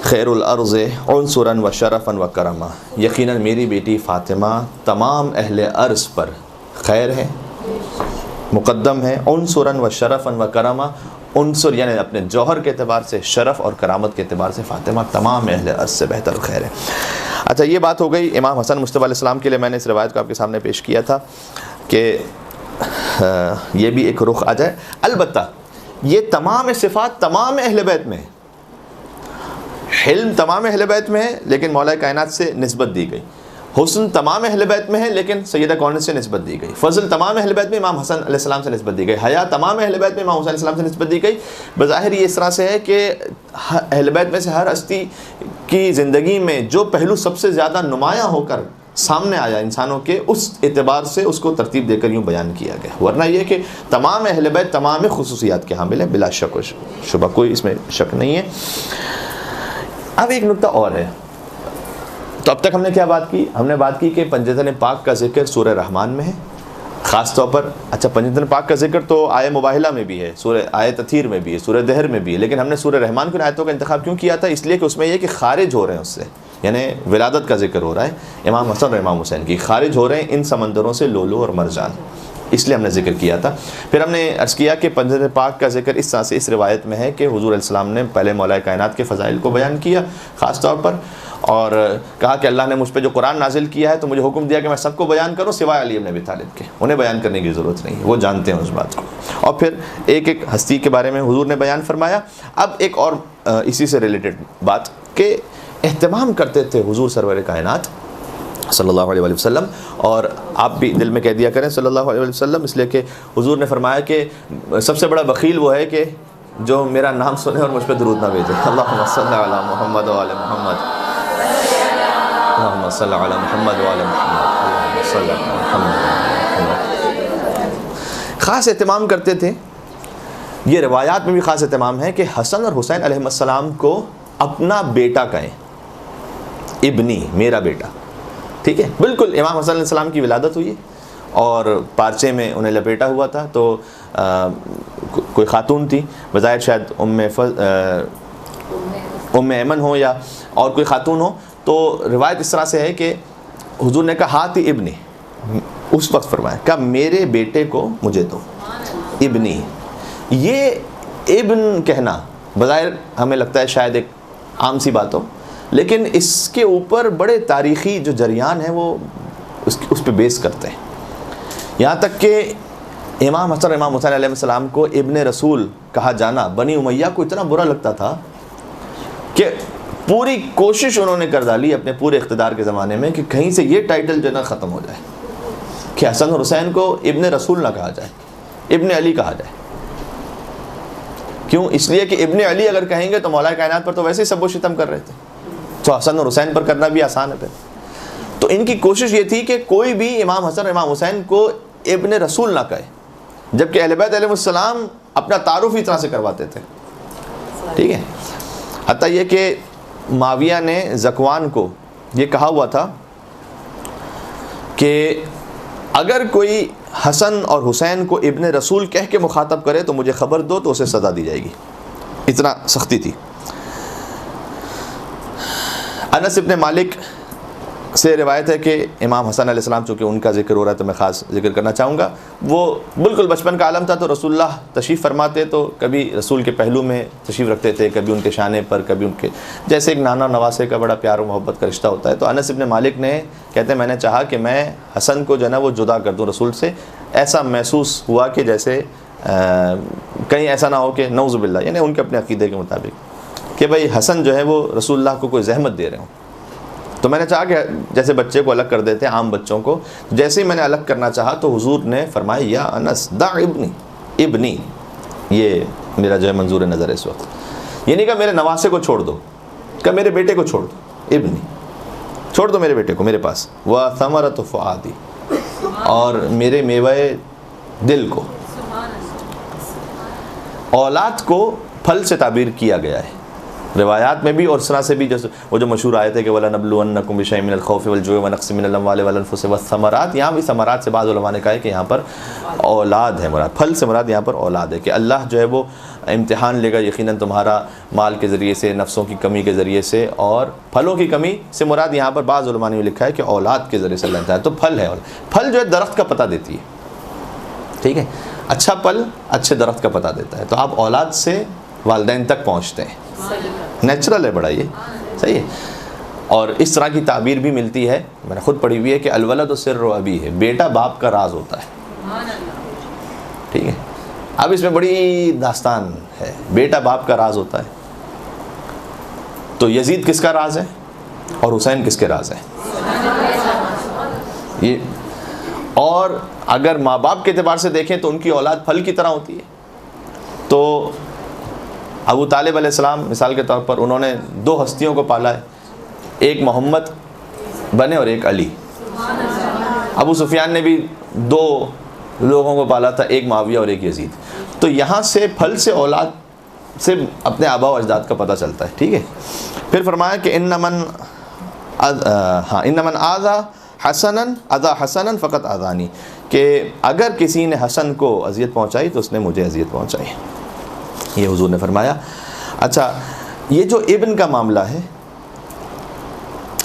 خیر الارض عنصرا و شرفا و کرما. یقیناً میری بیٹی فاطمہ تمام اہل ارض پر خیر ہے، مقدم ہے. عنصرا و شرفا و کرما، عنصر یعنی اپنے جوہر کے اعتبار سے، شرف اور کرامت کے اعتبار سے فاطمہ تمام اہل ارض سے بہتر خیر ہے. اچھا، یہ بات ہو گئی امام حسن مجتبی علیہ السلام کے لیے. میں نے اس روایت کو آپ کے سامنے پیش کیا تھا کہ یہ بھی ایک رخ آ جائے. البتہ یہ تمام صفات تمام اہل بیت میں ہے. حلم تمام اہل بیت میں ہے لیکن مولا کائنات سے نسبت دی گئی. حسن تمام اہل بیت میں ہے لیکن سیدہ کونین سے نسبت دی گئی. فضل تمام اہل بیت میں امام حسن علیہ السلام سے نسبت دی گئی. حیا تمام اہل بیت میں امام حسین علیہ السلام سے نسبت دی گئی. بظاہر یہ اس طرح سے ہے کہ اہل بیت میں سے ہر ہستی کی زندگی میں جو پہلو سب سے زیادہ نمایاں ہو کر سامنے آیا انسانوں کے، اس اعتبار سے اس کو ترتیب دے کر یوں بیان کیا گیا. ورنہ یہ کہ تمام اہل بیت تمام خصوصیات کے حامل ہیں، بلا شک و شبہ، کوئی اس میں شک نہیں ہے. اب ایک نکتہ اور ہے. تو اب تک ہم نے کیا بات کی؟ ہم نے بات کی کہ پنجتن پاک کا ذکر سورہ رحمان میں ہے خاص طور پر. اچھا، پنجتن پاک کا ذکر تو آیہ مباہلہ میں بھی ہے، سورہ آیہ تطہیر میں بھی ہے، سورہ دہر میں بھی ہے، لیکن ہم نے سورہ رحمان کی آیتوں کا انتخاب کیوں کیا تھا؟ اس لیے کہ اس میں یہ کہ خارج ہو رہے ہیں اس سے، یعنی ولادت کا ذکر ہو رہا ہے امام حسن اور امام حسین کی، خارج ہو رہے ہیں ان سمندروں سے لولو اور مرجان، اس لیے ہم نے ذکر کیا تھا. پھر ہم نے عرض کیا کہ پنجتن پاک کا ذکر اس طرح سے اس روایت میں ہے کہ حضور علیہ السلام نے پہلے مولا کائنات کے فضائل کو بیان کیا خاص طور پر، اور کہا کہ اللہ نے مجھ پہ جو قرآن نازل کیا ہے تو مجھے حکم دیا کہ میں سب کو بیان کروں سوائے علی بن ابی طالب کے، انہیں بیان کرنے کی ضرورت نہیں ہے، وہ جانتے ہیں اس بات کو. اور پھر ایک ایک ہستی کے بارے میں حضور نے بیان فرمایا. اب ایک اور اسی سے ریلیٹڈ بات کہ اہتمام کرتے تھے حضور سرور کائنات صلی اللہ علیہ وسلم، اور آپ بھی دل میں کہہ دیا کریں صلی اللہ علیہ وسلم، اس لیے کہ حضور نے فرمایا کہ سب سے بڑا بخیل وہ ہے کہ جو میرا نام سنے اور مجھ پہ درود نہ بھیجے. اللہم صلی علی محمد وعلی محمد. اللہم صلی علی محمد وعلی محمد. اللہم صلی علی محمد. خاص اہتمام کرتے تھے. یہ روایات میں بھی خاص اہتمام ہے کہ حسن اور حسین علیہ السلام کو اپنا بیٹا کہیں، ابنی، میرا بیٹا. ٹھیک ہے، بالکل امام حسن علیہ السلام کی ولادت ہوئی اور پارچے میں انہیں لپیٹا ہوا تھا، تو کوئی خاتون تھی، بظاہر شاید ام ایمن ہو یا اور کوئی خاتون ہو، تو روایت اس طرح سے ہے کہ حضور نے کہا ہاتھ ابنی، اس وقت فرمایا کہ میرے بیٹے کو مجھے دو. ابنی، یہ ابن کہنا بظاہر ہمیں لگتا ہے شاید ایک عام سی بات ہو، لیکن اس کے اوپر بڑے تاریخی جو جریان ہیں وہ اس پہ بیس کرتے ہیں. یہاں تک کہ امام حسن امام حسین علیہ السلام کو ابن رسول کہا جانا بنی امیہ کو اتنا برا لگتا تھا کہ پوری کوشش انہوں نے کر ڈالی اپنے پورے اقتدار کے زمانے میں کہ کہیں سے یہ ٹائٹل جو ہے نا ختم ہو جائے، کہ حسن اور حسین کو ابن رسول نہ کہا جائے، ابن علی کہا جائے. کیوں؟ اس لیے کہ ابن علی اگر کہیں گے تو مولا کائنات پر تو ویسے ہی سب و شتم کر رہے تھے، تو حسن اور حسین پر کرنا بھی آسان ہے. پھر تو ان کی کوشش یہ تھی کہ کوئی بھی امام حسن اور امام حسین کو ابن رسول نہ کہے، جبکہ اہل بیت علیہ السلام اپنا تعارف اس طرح سے کرواتے تھے، ٹھیک ہے. حتیٰ یہ کہ معاویہ نے ذکوان کو یہ کہا ہوا تھا کہ اگر کوئی حسن اور حسین کو ابن رسول کہہ کے مخاطب کرے تو مجھے خبر دو، تو اسے سزا دی جائے گی. اتنا سختی تھی. انس ابن مالک سے روایت ہے کہ امام حسن علیہ السلام، چونکہ ان کا ذکر ہو رہا ہے تو میں خاص ذکر کرنا چاہوں گا، وہ بالکل بچپن کا عالم تھا. تو رسول اللہ تشریف فرماتے تو کبھی رسول کے پہلو میں تشریف رکھتے تھے، کبھی ان کے شانے پر، کبھی ان کے جیسے ایک نانا نواسے کا بڑا پیار و محبت کا رشتہ ہوتا ہے. تو انس ابن مالک نے کہتے ہیں میں نے چاہا کہ میں حسن کو جو ہے نا وہ جدا کر دوں رسول سے. ایسا محسوس ہوا کہ جیسے کہیں ایسا نہ ہو کہ نعوذ باللہ، یعنی ان کے اپنے عقیدے کے مطابق کہ بھائی حسن جو ہے وہ رسول اللہ کو کوئی زحمت دے رہے ہوں. تو میں نے چاہا کہ جیسے بچے کو الگ کر دیتے ہیں عام بچوں کو، جیسے ہی میں نے الگ کرنا چاہا تو حضور نے فرمایا یا انس دع ابنی، یہ میرا جو ہے منظور نظر ہے اس وقت. یہ نہیں کہا میرے نواسے کو چھوڑ دو، کہا میرے بیٹے کو چھوڑ دو، ابنی چھوڑ دو میرے بیٹے کو میرے پاس. وَثَمَرَةُ فُؤَادِي، اور میرے میوہ دل کو. اولاد کو پھل سے تعبیر کیا گیا ہے روایات میں بھی، اور اس طرح سے بھی جیسے وہ جو مشہور آیت ہے کہ وَلَنَبْلُوَنَّكُمْ بِشَيْءٍ مِّنَ الْخَوْفِ وَالْجُوعِ وَنَقْصٍ مِّنَ الْأَمْوَالِ وَالْأَنفُسِ وَالثَّمَرَاتِ. یہاں بھی ثمرات سے بعض علماء نے کہا ہے کہ یہاں پر اولاد ہے مراد، پھل سے مراد یہاں پر اولاد ہے، کہ اللہ جو ہے وہ امتحان لے گا یقیناً تمہارا مال کے ذریعے سے، نفسوں کی کمی کے ذریعے سے، اور پھلوں کی کمی سے مراد یہاں پر بعض علماء نے لکھا ہے کہ اولاد کے ذریعے سے اللہ ہے. تو پھل ہے، پھل جو ہے درخت کا پتہ دیتی ہے، ٹھیک ہے، اچھا پھل اچھے درخت کا پتہ دیتا ہے. تو آپ اولاد سے والدین تک پہنچتے ہیں، نیچرل ہے بڑا، یہ صحیح ہے. اور اس طرح کی تعبیر بھی ملتی ہے، میں نے خود پڑھی ہوئی ہے کہ الولد سر ابی ہے، بیٹا باپ کا راز ہوتا ہے، ٹھیک ہے. اب اس میں بڑی داستان ہے، بیٹا باپ کا راز ہوتا ہے. تو یزید کس کا راز ہے اور حسین کس کے راز ہے؟ یہ. اور اگر ماں باپ کے اعتبار سے دیکھیں تو ان کی اولاد پھل کی طرح ہوتی ہے. تو ابو طالب علیہ السلام مثال کے طور پر انہوں نے 2 ہستیوں کو پالا ہے، ایک محمد بنے اور ایک علی. ابو سفیان نے بھی 2 لوگوں کو پالا تھا، ایک معاویہ اور ایک یزید. تو یہاں سے پھل سے اولاد سے اپنے آبا و اجداد کا پتہ چلتا ہے، ٹھیک ہے. پھر فرمایا کہ انمن آذا حسنا فقط آذانی، کہ اگر کسی نے حسن کو اذیت پہنچائی تو اس نے مجھے اذیت پہنچائی، یہ حضور نے فرمایا. اچھا، یہ جو ابن کا معاملہ ہے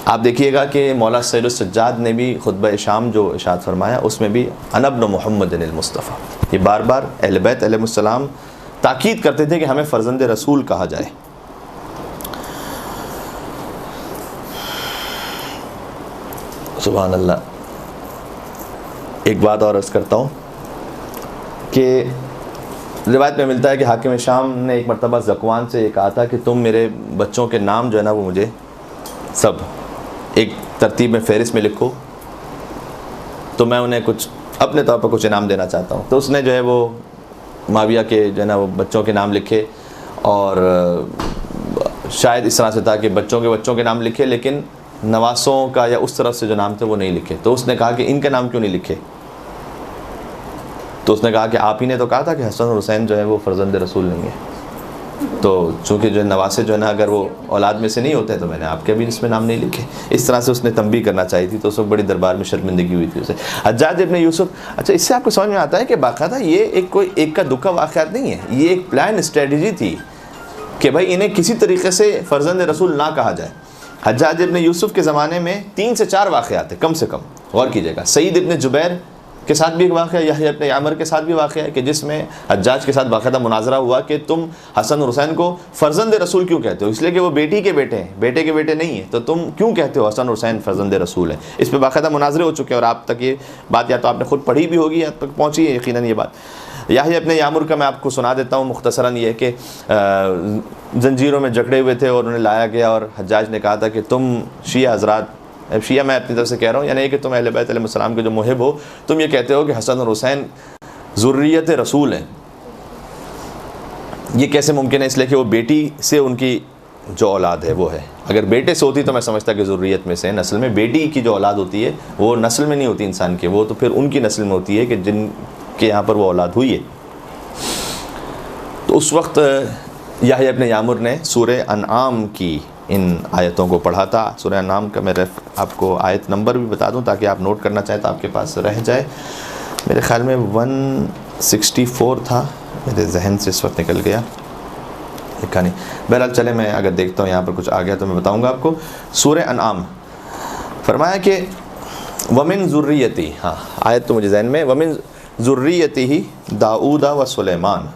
آپ دیکھیے گا کہ مولا سید السجاد نے بھی خطبہ شام جو ارشاد فرمایا اس میں بھی انا ابن محمد المصطفیٰ، یہ بار بار اہل بیت علیہ السلام تاکید کرتے تھے کہ ہمیں فرزند رسول کہا جائے. سبحان اللہ. ایک بات اور عرض کرتا ہوں کہ روایت میں ملتا ہے کہ حاکم شام نے ایک مرتبہ ذکوان سے یہ کہا تھا کہ تم میرے بچوں کے نام جو ہے نا وہ مجھے سب ایک ترتیب میں فہرست میں لکھو، تو میں انہیں کچھ اپنے طور پر کچھ انعام دینا چاہتا ہوں. تو اس نے جو ہے وہ معاویہ کے جو ہے نا وہ بچوں کے نام لکھے، اور شاید اس طرح سے تھا کہ بچوں کے نام لکھے لیکن نواسوں کا یا اس طرف سے جو نام تھے وہ نہیں لکھے. تو اس نے کہا کہ ان کے نام کیوں نہیں لکھے؟ تو اس نے کہا کہ آپ ہی نے تو کہا تھا کہ حسن اور حسین جو ہے وہ فرزند رسول نہیں ہے، تو چونکہ جو نواسے جو ہے نا اگر وہ اولاد میں سے نہیں ہوتے تو میں نے آپ کے بھی اس میں نام نہیں لکھے. اس طرح سے اس نے تنبیہ کرنا چاہی تھی. تو اس وقت بڑی دربار میں شرمندگی ہوئی تھی اسے. حجاج ابن یوسف، اچھا اس سے آپ کو سمجھ میں آتا ہے کہ باقاعدہ یہ کوئی ایک کا دکھا واقعات نہیں ہے، یہ ایک پلان اسٹریٹجی تھی کہ بھائی انہیں کسی طریقے سے فرزند رسول نہ کہا جائے. حجاج ابن یوسف کے زمانے میں 3 سے 4 واقعات ہیں کم سے کم، غور کیجیے گا. سعید ابن جبیر کے ساتھ بھی ایک واقعہ، یحییٰ ابن یعمر کے ساتھ بھی واقعہ ہے کہ جس میں حجاج کے ساتھ باقاعدہ مناظرہ ہوا کہ تم حسن اور حسین کو فرزند رسول کیوں کہتے ہو؟ اس لیے کہ وہ بیٹی کے بیٹے ہیں، بیٹے کے بیٹے نہیں ہیں، تو تم کیوں کہتے ہو حسن اور حسین فرزند رسول ہیں؟ اس پہ باقاعدہ مناظرے ہو چکے ہیں، اور آپ تک یہ بات یا تو آپ نے خود پڑھی بھی ہوگی یا تک پہنچی ہے یقیناً یہ بات. یحییٰ ابن یعمر کا میں آپ کو سنا دیتا ہوں مختصراً. یہ کہ زنجیروں میں جکڑے ہوئے تھے اور انہیں لایا گیا، اور حجاج نے کہا تھا کہ تم شیعہ حضرات، شیعہ میں اپنی طرف سے کہہ رہا ہوں، یعنی کہ تم اہل بیت علیہ السلام کے جو محب ہو، تم یہ کہتے ہو کہ حسن اور حسین ذریت رسول ہیں. یہ کیسے ممکن ہے؟ اس لیے کہ وہ بیٹی سے ان کی جو اولاد ہے وہ ہے. اگر بیٹے سے ہوتی تو میں سمجھتا کہ ذریت میں سے ہے. نسل میں بیٹی کی جو اولاد ہوتی ہے وہ نسل میں نہیں ہوتی انسان کے, وہ تو پھر ان کی نسل میں ہوتی ہے کہ جن کے یہاں پر وہ اولاد ہوئی ہے. تو اس وقت یحییٰ ابن یعمر نے سورہ انعام کی ان آیتوں کو پڑھا تھا. سورہ انعام کا میں آپ کو آیت نمبر بھی بتا دوں تاکہ آپ نوٹ کرنا چاہیں تو آپ کے پاس رہ جائے. میرے خیال میں 164 تھا, میرے ذہن سے اس وقت نکل گیا, لکھا نہیں. بہرحال چلے میں اگر دیکھتا ہوں یہاں پر کچھ آ گیا تو میں بتاؤں گا آپ کو. سورہ انعام فرمایا کہ ومن ذریتی, ہاں آیت تو مجھے ذہن میں, ومن ذریتہ داؤد و سلیمان.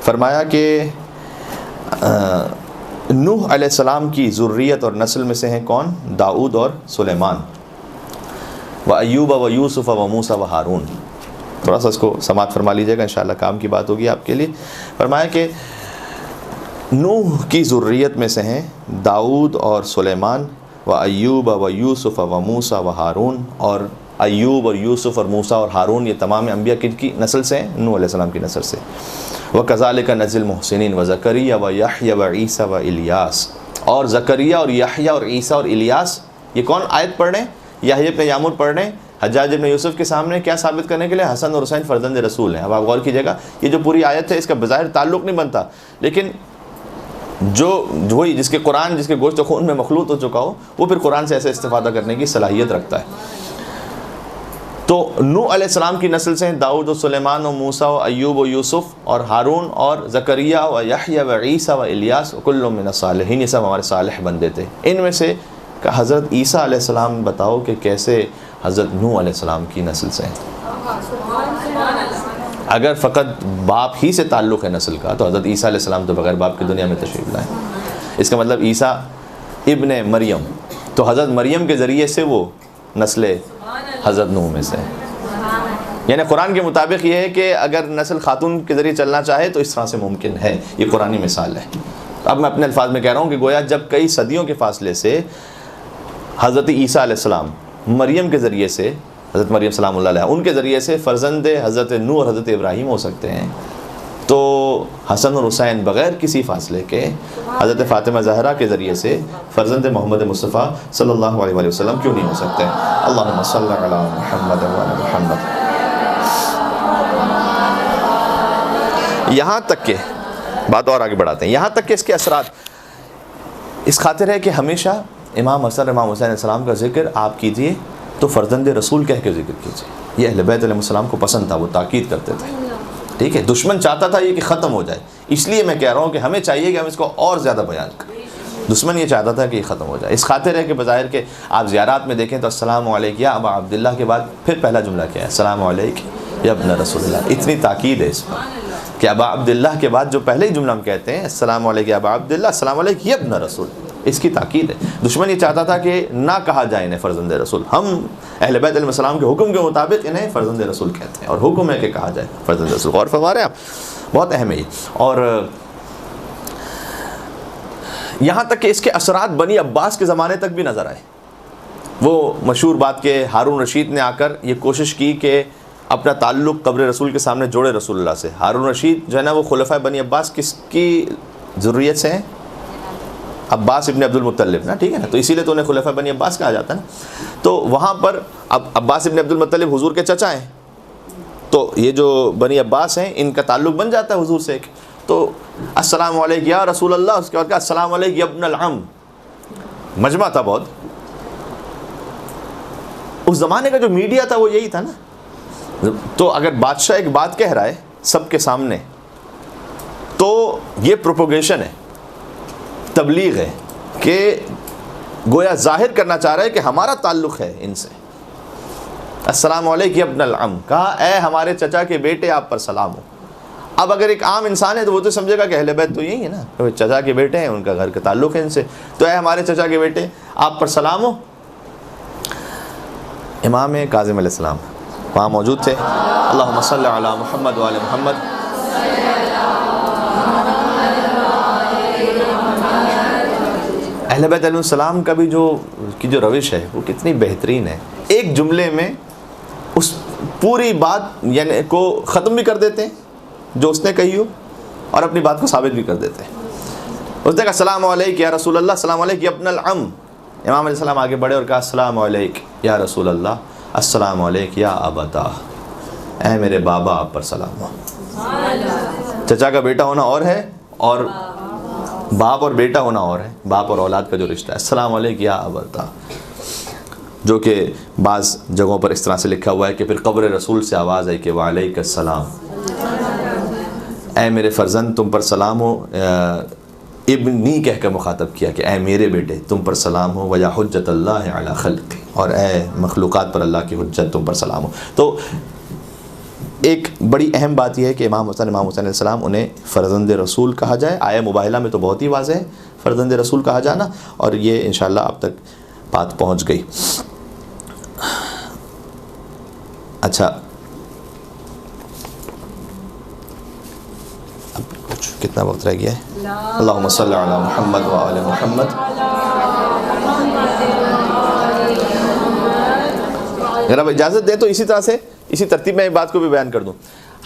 فرمایا کہ نوح علیہ السلام کی ذریت اور نسل میں سے ہیں کون؟ داؤد اور سلیمان. و ایوب و یوسف و موسیٰ و ہارون. تھوڑا سا اس کو سماعت فرما لیجیے گا, انشاءاللہ کام کی بات ہوگی آپ کے لیے. فرمایا کہ نوح کی ذریت میں سے ہیں داؤد اور سلیمان, و ایوب و یوسف و موسیٰ و ہارون. اور ایوب اور یوسف اور موسیٰ اور ہارون یہ تمام انبیاء کی نسل سے ہیں؟ نوح علیہ السلام کی نسل سے. وَكَذَلِكَ نَجْزِي الْمُحْسِنِينَ وَزَكَرِيَّا وَيَحْيَىٰ وَعِيسَىٰ وَإِلْيَاسَ. اور زکریا اور یحییٰ اور عیسیٰ اور الیاس, یہ کون آیت پڑھ رہے ہیں؟ یحییٰ ابن یعمر پڑھ رہے ہیں حجاج ابن یوسف کے سامنے, کیا ثابت کرنے کے لیے؟ حسن اور حسین فرزند رسول ہیں. اب آپ غور کیجیے گا, یہ جو پوری آیت ہے اس کا بظاہر تعلق نہیں بنتا, لیکن جو وہی جس کے قرآن جس کے گوشت و خون میں مخلوط ہو چکا ہو وہ پھر قرآن سے ایسے استفادہ کرنے کی صلاحیت رکھتا ہے. تو نوح علیہ السلام کی نسل سے ہیں داؤد و سلیمان و موسیٰ و ایوب و یوسف اور ہارون اور زکریا و یحییٰ و عیسیٰ و الیاس کل من الصالحین. یہ سب ہمارے صالح بندے تھے. ان میں سے حضرت عیسیٰ علیہ السلام بتاؤ کہ کیسے حضرت نوح علیہ السلام کی نسل سے ہیں. اگر فقط باپ ہی سے تعلق ہے نسل کا تو حضرت عیسیٰ علیہ السلام تو بغیر باپ کی دنیا میں تشریف لائے. اس کا مطلب عیسیٰ ابن مریم, تو حضرت مریم کے ذریعے سے وہ نسل حضرت نوح میں سے. یعنی قرآن کے مطابق یہ ہے کہ اگر نسل خاتون کے ذریعے چلنا چاہے تو اس طرح سے ممکن ہے. یہ قرآنی مثال ہے. اب میں اپنے الفاظ میں کہہ رہا ہوں کہ گویا جب کئی صدیوں کے فاصلے سے حضرت عیسیٰ علیہ السلام مریم کے ذریعے سے, حضرت مریم سلام اللہ علیہ ان کے ذریعے سے فرزند حضرت نوح اور حضرت ابراہیم ہو سکتے ہیں, تو حسن اور حسین بغیر کسی فاصلے کے حضرت فاطمہ زہرا کے ذریعے سے فرزند محمد مصطفیٰ صلی اللہ علیہ وسلم کیوں نہیں ہو سکتے؟ اللہم صلی علی محمد و علی محمد. یہاں تک کہ بات اور آگے بڑھاتے ہیں, یہاں تک کہ اس کے اثرات اس خاطر ہے کہ ہمیشہ امام حسن امام حسین علیہ السلام کا ذکر آپ کیجئے تو فرزند رسول کہہ کے ذکر کیجئے. یہ اہل بیت علیہ السلام کو پسند تھا, وہ تاکید کرتے تھے. ٹھیک ہے, دشمن چاہتا تھا یہ کہ ختم ہو جائے, اس لیے میں کہہ رہا ہوں کہ ہمیں چاہیے کہ ہم اس کو اور زیادہ بیان کریں. دشمن یہ چاہتا تھا کہ یہ ختم ہو جائے. اس خاطر ہے کہ بظاہر کہ آپ زیارات میں دیکھیں تو السلام علیکم یا ابا عبداللہ کے بعد پھر پہلا جملہ کیا ہے؟ السلام علیکم یا ابن رسول اللہ. اتنی تاکید ہے اس پر کہ ابا عبداللہ کے بعد جو پہلے ہی جملہ ہم کہتے ہیں السلام علیکم یا ابا عبداللہ, السلام علیکم یا ابن رسول, اس کی تاکید ہے. دشمن یہ چاہتا تھا کہ نہ کہا جائے انہیں فرزند رسول. ہم اہل بیت علیہ السلام کے حکم کے مطابق انہیں فرزند رسول کہتے ہیں, اور حکم ہے کہ کہا جائے فرزند رسول. غور فرما رہے ہیں آپ, بہت اہم ہے یہ. اور یہاں تک کہ اس کے اثرات بنی عباس کے زمانے تک بھی نظر آئے. وہ مشہور بات کہ ہارون رشید نے آ کر یہ کوشش کی کہ اپنا تعلق قبر رسول کے سامنے جوڑے رسول اللہ سے. ہارون رشید جو ہے نا وہ خلفۂ بنی عباس کس کی ضروریت سے ہیں؟ عباس ابن عبد المطلب نا, ٹھیک ہے نا, تو اسی لیے تو انہیں خلفۂ بنی عباس کہا جاتا ہے نا. تو وہاں پر اب عباس ابن عبد المطلب حضور کے چچا ہیں, تو یہ جو بنی عباس ہیں ان کا تعلق بن جاتا ہے حضور سے. تو السلام علیکم یا رسول اللہ, اس کے بعد کہا السلام علیکم یا ابن العم. مجمع تھا بہت. اس زمانے کا جو میڈیا تھا وہ یہی تھا نا. تو اگر بادشاہ ایک بات کہہ رہا ہے سب کے سامنے تو یہ پروپوگیشن ہے, تبلیغ ہے, کہ گویا ظاہر کرنا چاہ رہا ہے کہ ہمارا تعلق ہے ان سے. السلام علیکم یا ابن العم, کہا اے ہمارے چچا کے بیٹے آپ پر سلام ہو. اب اگر ایک عام انسان ہے تو وہ تو سمجھے گا کہ اہل بیت تو یہی ہے نا, چچا کے بیٹے ہیں, ان کا گھر کا تعلق ہے ان سے, تو اے ہمارے چچا کے بیٹے آپ پر سلام ہو. امام کاظم علیہ السلام وہاں موجود تھے. اللہم صلی علی محمد و علی محمد. اہل بیت علیہ السلام کا بھی جو روش ہے وہ کتنی بہترین ہے. ایک جملے میں اس پوری بات یعنی کو ختم بھی کر دیتے ہیں جو اس نے کہی ہو, اور اپنی بات کو ثابت بھی کر دیتے ہیں. اس نے کہا السلام علیکم یا رسول اللہ، السلام علیکم یا ابن العم۔ امام علیہ السلام آگے بڑھے اور کہا السلام علیکم یا رسول اللہ، السلام علیکم یا ابتا، اے میرے بابا آپ پر سلام ہو۔ چچا کا بیٹا ہونا اور ہے، اور باپ اور بیٹا ہونا اور ہے، باپ اور اولاد کا جو رشتہ ہے۔ السلام علیکم یا ابتا، جو کہ بعض جگہوں پر اس طرح سے لکھا ہوا ہے کہ پھر قبر رسول سے آواز آئی کہ وعلیک السلام، اے میرے فرزند تم پر سلام ہو، ابنی کہہ کر مخاطب کیا کہ اے میرے بیٹے تم پر سلام ہو، ویا حجت اللہ علی خلق، اور اے مخلوقات پر اللہ کی حجت تم پر سلام ہو۔ تو ایک بڑی اہم بات یہ ہے کہ امام حسین علیہ السلام انہیں فرزند رسول کہا جائے۔ آیہ مباہلہ میں تو بہت ہی واضح ہے فرزند رسول کہا جانا، اور یہ انشاءاللہ اب تک بات پہنچ گئی۔ اچھا، کتنا وقت رہ گیا ہے؟ اللہم صلی علی محمد وآل محمد۔ اگر آپ اجازت دیں تو اسی طرح سے اسی ترتیب میں ایک بات کو بھی بیان کر دوں۔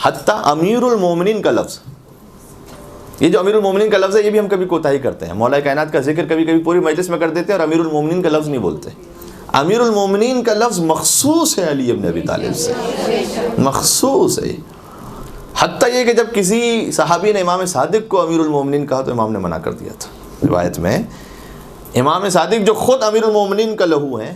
حتیٰ امیر المومنین کا لفظ، یہ جو امیر المومنین کا لفظ ہے یہ بھی ہم کبھی کوتاہی کرتے ہیں۔ مولا کائنات کا ذکر کبھی کبھی پوری مجلس میں کر دیتے ہیں اور امیر المومنین کا لفظ نہیں بولتے۔ امیر المومنین کا لفظ مخصوص ہے علی ابن ابی طالب سے، مخصوص ہے۔ حتیٰ یہ کہ جب کسی صحابی نے امام صادق کو امیر المومنین کہا تو امام نے منع کر دیا تھا۔ روایت میں امام صادق جو خود امیر المومنین کا لہو ہیں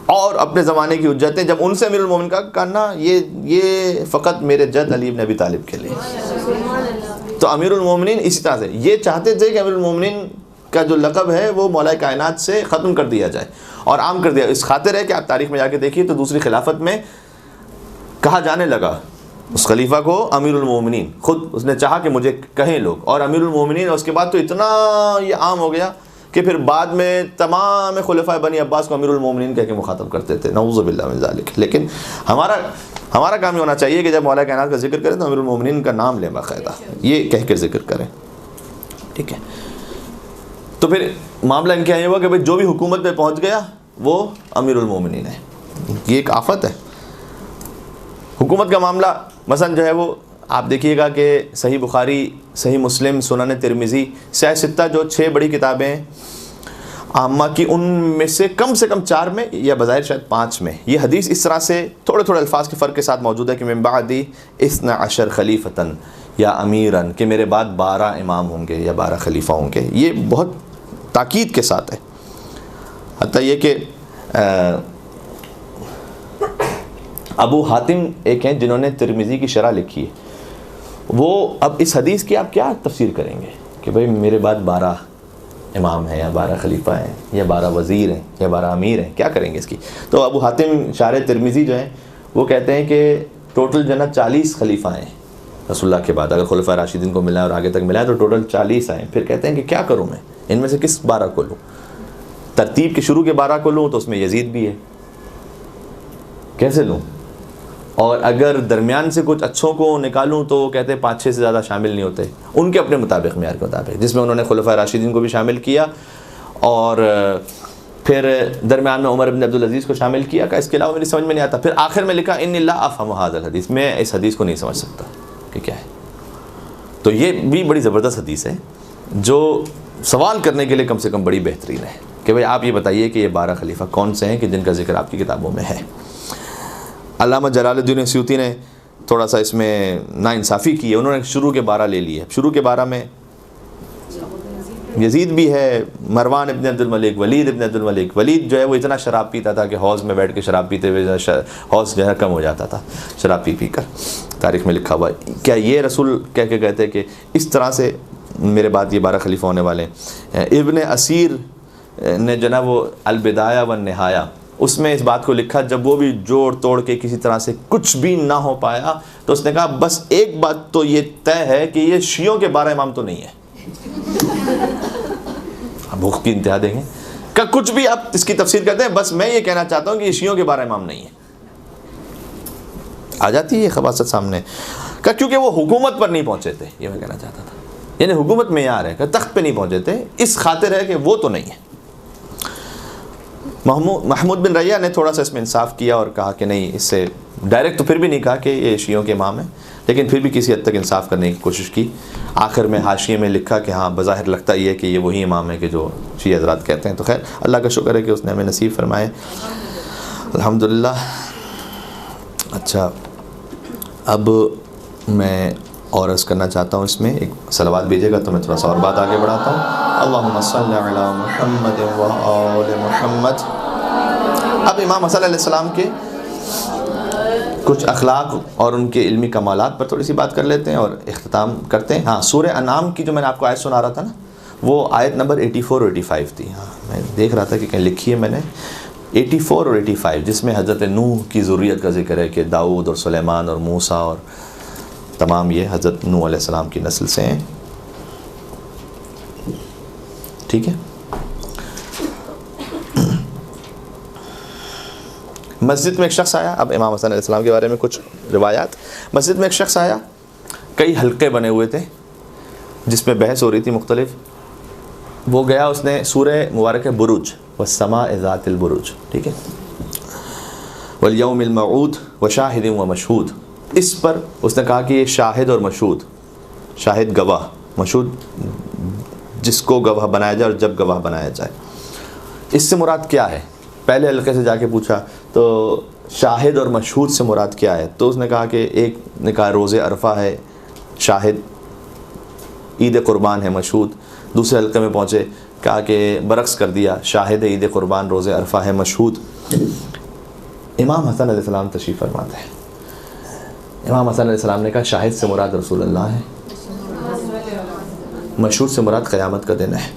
اور اپنے زمانے کی حجتیں، جب ان سے امیر المومنین کا کہنا یہ فقط میرے جد علی ابن ابی طالب کے لیے۔ تو امیر المومنین اسی طرح سے یہ چاہتے تھے کہ امیر المومنین کا جو لقب ہے وہ مولا کائنات سے ختم کر دیا جائے اور عام کر دیا۔ اس خاطر ہے کہ آپ تاریخ میں جا کے دیکھیے تو دوسری خلافت میں کہا جانے لگا اس خلیفہ کو امیر المومنین، خود اس نے چاہا کہ مجھے کہیں لوگ، اور امیر المومنین، اور اس کے بعد تو اتنا یہ عام ہو گیا کہ پھر بعد میں تمام خلفاء بنی عباس کو امیر المومنین کہہ کے مخاطب کرتے تھے، نعوذ باللہ من ذالک۔ لیکن ہمارا کام یہ ہونا چاہیے کہ جب مولا کائنات کا ذکر کریں تو امیر المومنین کا نام لیں باقاعدہ، یہ کہہ کر ذکر کریں، ٹھیک ہے۔ تو پھر معاملہ ان کے یہ ہوا کہ بھائی جو بھی حکومت پہ پہنچ گیا وہ امیر المومنین ہے، یہ ایک آفت ہے حکومت کا معاملہ۔ مثلا جو ہے وہ آپ دیکھیے گا کہ صحیح بخاری، صحیح مسلم، سنن ترمذی، سیاہ ستہ جو 6 بڑی کتابیں ہیں عامہ کی، ان میں سے کم 4 میں یا بظاہر شاید 5 میں یہ حدیث اس طرح سے تھوڑے الفاظ کے فرق کے ساتھ موجود ہے کہ من بعدی 12 خلیفتاً یا امیراً، کہ میرے بعد 12 امام ہوں گے یا 12 خلیفہ ہوں گے۔ یہ بہت تاکید کے ساتھ ہے، حتیٰ یہ کہ ابو حاتم ایک ہیں جنہوں نے ترمذی کی شرح لکھی ہے، وہ اب اس حدیث کی آپ کیا تفسیر کریں گے کہ بھئی میرے بعد 12 امام ہیں یا 12 خلیفہ ہیں یا 12 وزیر ہیں یا 12 امیر ہیں، کیا کریں گے اس کی؟ تو ابو حاتم شارح ترمذی جو ہیں وہ کہتے ہیں کہ ٹوٹل جنت 40 خلیفہ ہیں رسول اللہ کے بعد، اگر خلفاء راشدین کو ملا اور آگے تک ملا ہے تو ٹوٹل 40 آئیں۔ پھر کہتے ہیں کہ کیا کروں میں ان میں سے کس 12 کو لوں؟ ترتیب کے شروع کے 12 کو لوں تو اس میں یزید بھی ہے، کیسے لوں؟ اور اگر درمیان سے کچھ اچھوں کو نکالوں تو وہ کہتے ہیں 5-6 سے زیادہ شامل نہیں ہوتے ان کے اپنے مطابق، معیار کے مطابق، جس میں انہوں نے خلفاء راشدین کو بھی شامل کیا اور پھر درمیان میں عمر بن عبدالعزیز کو شامل کیا کہ اس کے علاوہ میری سمجھ میں نہیں آتا۔ پھر آخر میں لکھا ان لا افہم ھذا الحدیث، میں اس حدیث کو نہیں سمجھ سکتا کہ کیا ہے۔ تو یہ بھی بڑی زبردست حدیث ہے جو سوال کرنے کے لیے کم سے کم بڑی بہترین ہے کہ بھئی آپ یہ بتائیے کہ یہ 12 خلیفہ کون سے ہیں کہ جن کا ذکر آپ کی کتابوں میں ہے۔ علامہ جلال الدین سیوطی نے تھوڑا سا اس میں ناانصافی کی ہے، انہوں نے شروع کے 12 لے لیے۔ شروع کے 12 میں یزید بھی ہے، مروان ابن عبد الملک، ولید ابن عبد الملک۔ ولید جو ہے وہ اتنا شراب پیتا تھا کہ حوض میں بیٹھ کے شراب پیتے ہوئے حوض جو ہے کم ہو جاتا تھا شراب پی کر، تاریخ میں لکھا ہوا ہے۔ کیا یہ رسول کہہ کے کہتے کہ اس طرح سے میرے بعد یہ 12 خلیفہ ہونے والے ہیں؟ ابن اسیر نے جو نا وہ البدایہ والنہایہ اس میں اس بات کو لکھا، جب وہ بھی جوڑ توڑ کے کسی طرح سے کچھ بھی نہ ہو پایا تو اس نے کہا بس ایک بات تو یہ طے ہے کہ یہ شیعوں کے 12 امام تو نہیں ہے۔ بھوک کی انتہا دیں گے کہ کچھ بھی آپ اس کی تفسیر کرتے ہیں، بس میں یہ کہنا چاہتا ہوں کہ یہ شیعوں کے 12 امام نہیں ہے۔ آ جاتی ہے یہ خباثت سامنے کہ کیونکہ وہ حکومت پر نہیں پہنچے تھے، یہ میں کہنا چاہتا تھا، یعنی حکومت معیار ہے کہ تخت پہ نہیں پہنچے تھے، اس خاطر ہے کہ وہ تو نہیں ہے۔ محمود بن ریہ نے تھوڑا سا اس میں انصاف کیا اور کہا کہ نہیں، اس سے ڈائریکٹ تو پھر بھی نہیں کہا کہ یہ شیعوں کے امام ہیں، لیکن پھر بھی کسی حد تک انصاف کرنے کی کوشش کی. آخر میں حاشیے میں لکھا کہ ہاں بظاہر لگتا یہ ہے کہ یہ وہی امام ہے کہ جو شیعہ حضرات کہتے ہیں. تو خیر اللہ کا شکر ہے کہ اس نے ہمیں نصیب فرمائے الحمدللہ. اچھا اب میں اور عرض کرنا چاہتا ہوں، اس میں ایک صلوات بھیجے گا تو میں تھوڑا سا اور بات آگے بڑھاتا ہوں. اللہم صلی علی محمد و آل محمد. اب امام حسن علیہ السلام کے کچھ اخلاق اور ان کے علمی کمالات پر تھوڑی سی بات کر لیتے ہیں اور اختتام کرتے ہیں. ہاں سورہ انعام کی جو میں نے آپ کو آیت سنا رہا تھا نا، وہ آیت نمبر 84 اور 85 تھی. ہاں میں دیکھ رہا تھا کہ کہیں لکھی ہے میں نے 84 اور 85، جس میں حضرت نوح کی ذریت کا ذکر ہے کہ داؤد اور سلیمان اور موسیٰ اور تمام یہ حضرت نوح علیہ السلام کی نسل سے ہیں. ٹھیک ہے. مسجد میں ایک شخص آیا. اب امام حسن علیہ السلام کے بارے میں کچھ روایات. مسجد میں ایک شخص آیا، کئی حلقے بنے ہوئے تھے جس میں بحث ہو رہی تھی مختلف. وہ گیا، اس نے سورہ مبارک بروج والسماء ذات البروج، ٹھیک ہے، والیوم الموعود وشاہد ومشہود، اس پر اس نے کہا کہ یہ شاہد اور مشہود، شاہد گواہ، مشہود جس کو گواہ بنایا جائے اور جب گواہ بنایا جائے. اس سے مراد کیا ہے؟ پہلے حلقے سے جا کے پوچھا تو شاہد اور مشہود سے مراد کیا ہے؟ تو اس نے کہا کہ ایک نے کہا روز عرفہ ہے شاہد، عید قربان ہے مشہود. دوسرے حلقے میں پہنچے، کہا کہ برعکس کر دیا، شاہد عید قربان، روز عرفہ ہے مشہود. امام حسن علیہ السلام تشریف فرماتے ہیں. امام حسن علیہ السلام نے کہا شاہد سے مراد رسول اللہ ہے، مشہود سے مراد قیامت کا دن ہے.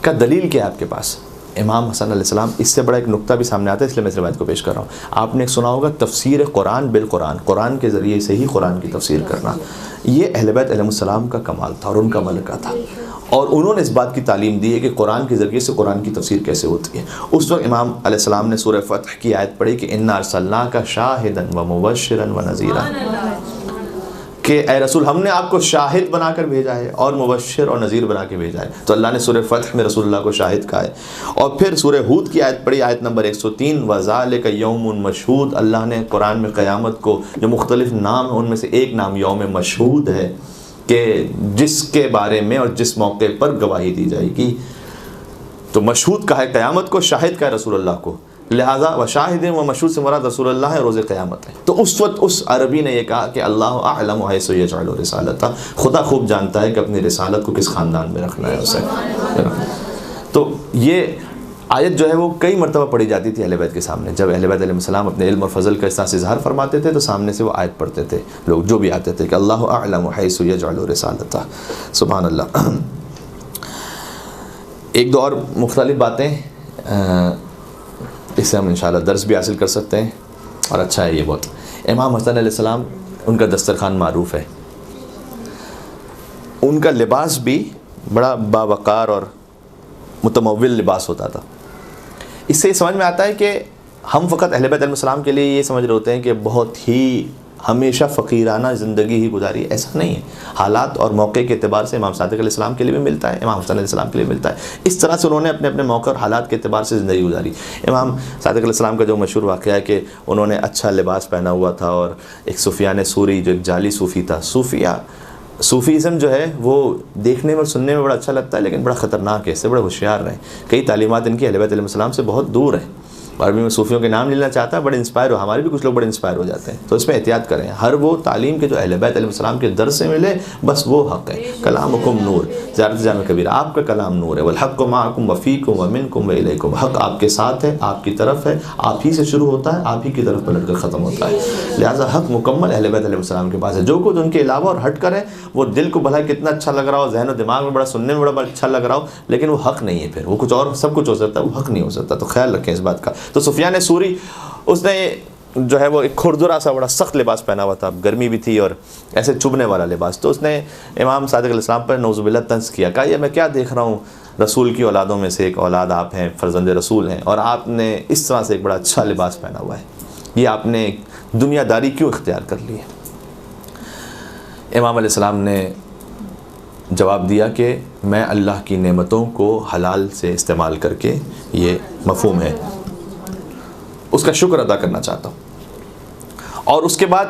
کا دلیل کیا ہے آپ کے پاس؟ امام حسن علیہ السلام، اس سے بڑا ایک نقطہ بھی سامنے آتا ہے، اس لیے میں اس روایت کو پیش کر رہا ہوں. آپ نے ایک سنا ہوگا تفسیر قرآن بالقرآن، قرآن کے ذریعے سے ہی قرآن کی تفسیر کرنا. یہ اہل بیت علیہ السلام کا کمال تھا اور ان کا ملکہ تھا، اور انہوں نے اس بات کی تعلیم دی ہے کہ قرآن کے ذریعے سے قرآن کی تفسیر کیسے ہوتی ہے. اس وقت امام علیہ السلام نے سورہ فتح کی آیت پڑھی کہ انا ارسلناک شاہدا ومبشرا ونذیرا، کہ اے رسول ہم نے آپ کو شاہد بنا کر بھیجا ہے اور مبشر اور نذیر بنا کے بھیجا ہے. تو اللہ نے سورہ فتح میں رسول اللہ کو شاہد کہا ہے. اور پھر سورہ ہود کی آیت پڑھی، آیت نمبر 103، وذالک یوم مشہود. اللہ نے قرآن میں قیامت کو جو مختلف نام ہیں ان میں سے ایک نام یوم مشہود ہے، کہ جس کے بارے میں اور جس موقع پر گواہی دی جائے گی. تو مشہود کہا ہے قیامت کو، شاہد کہا ہے رسول اللہ کو، لہٰذا وشاہد و مشہود سے مراد رسول اللہ ہے، روز قیامت ہے. تو اس وقت اس عربی نے یہ کہا کہ اللہ اعلم حیث یجعل رسالتہ، خدا خوب جانتا ہے کہ اپنی رسالت کو کس خاندان میں رکھنا ہے اسے. تو یہ آیت جو ہے وہ کئی مرتبہ پڑھی جاتی تھی اہل بیت کے سامنے. جب اہل بیت علیہ السلام اپنے علم اور فضل کا اس طرح سے اظہار فرماتے تھے تو سامنے سے وہ آیت پڑھتے تھے لوگ جو بھی آتے تھے کہ اللہ اعلم حیث یجعل رسالتہ. سبحان اللہ. ایک دو اور مختلف باتیں، اس سے ہم انشاءاللہ درس بھی حاصل کر سکتے ہیں اور اچھا ہے یہ بہت. امام حسن علیہ السلام، ان کا دسترخوان معروف ہے، ان کا لباس بھی بڑا باوقار اور متمول لباس ہوتا تھا. اس سے یہ سمجھ میں آتا ہے کہ ہم فقط اہل بیت علیہ السلام کے لیے یہ سمجھ رہے ہوتے ہیں کہ بہت ہی ہمیشہ فقیرانہ زندگی ہی گزاری. ایسا نہیں ہے. حالات اور موقع کے اعتبار سے امام صادق علیہ السلام کے لیے بھی ملتا ہے، امام حسن علیہ السلام کے لیے ملتا ہے. اس طرح سے انہوں نے اپنے اپنے موقع اور حالات کے اعتبار سے زندگی گزاری. امام صادق علیہ السلام کا جو مشہور واقعہ ہے کہ انہوں نے اچھا لباس پہنا ہوا تھا، اور ایک سفیان ثوری جو ایک جعلی صوفی تھا. صوفیزم جو ہے وہ دیکھنے میں اور سننے میں بڑا اچھا لگتا ہے لیکن بڑا خطرناک ہے. اس سے بڑے ہوشیار رہیں. کئی تعلیمات ان کی اہل بیت علیہ السلام سے بہت دور ہیں. عربی میں صوفیوں کے نام لینا چاہتا ہے، بڑے انسپائر ہو، ہمارے بھی کچھ لوگ بڑے انسپائر ہو جاتے ہیں. تو اس میں احتیاط کریں. ہر وہ تعلیم کے جو اہل بیت علیہ السلام کے در سے ملے بس وہ حق ہے. کلامکم نور، زیارت جامع کبیرہ، آپ کا کلام نور ہے. والحق معکم وفیکم ومنکم والیکم، حق آپ کے ساتھ ہے، آپ کی طرف ہے، آپ ہی سے شروع ہوتا ہے، آپ ہی کی طرف پلٹ کر ختم ہوتا ہے. لہٰذا حق مکمل اہل بیت علیہ السلام کے پاس ہے. جو کچھ ان کے علاوہ اور ہٹ کر ہے وہ دل کو بھلا کتنا اچھا لگ رہا ہو، ذہن و دماغ میں بڑا سننے میں بڑا اچھا لگ رہا ہو، لیکن وہ حق نہیں ہے. پھر وہ کچھ اور سب کچھ ہو سکتا ہے، وہ حق نہیں ہو سکتا. تو خیال رکھیں اس بات کا. تو سفیان ثوری اس نے جو ہے وہ ایک کھردرا سا بڑا سخت لباس پہنا ہوا تھا، گرمی بھی تھی اور ایسے چبھنے والا لباس. تو اس نے امام صادق علیہ السلام پر نعوذ باللہ طنز کیا. کہا یہ میں کیا دیکھ رہا ہوں، رسول کی اولادوں میں سے ایک اولاد آپ ہیں، فرزند رسول ہیں، اور آپ نے اس طرح سے ایک بڑا اچھا لباس پہنا ہوا ہے. یہ آپ نے دنیا داری کیوں اختیار کر لی ہے؟ امام علیہ السلام نے جواب دیا کہ میں اللہ کی نعمتوں کو حلال سے استعمال کر کے، یہ مفہوم ہے، اس کا شکر ادا کرنا چاہتا ہوں. اور اس کے بعد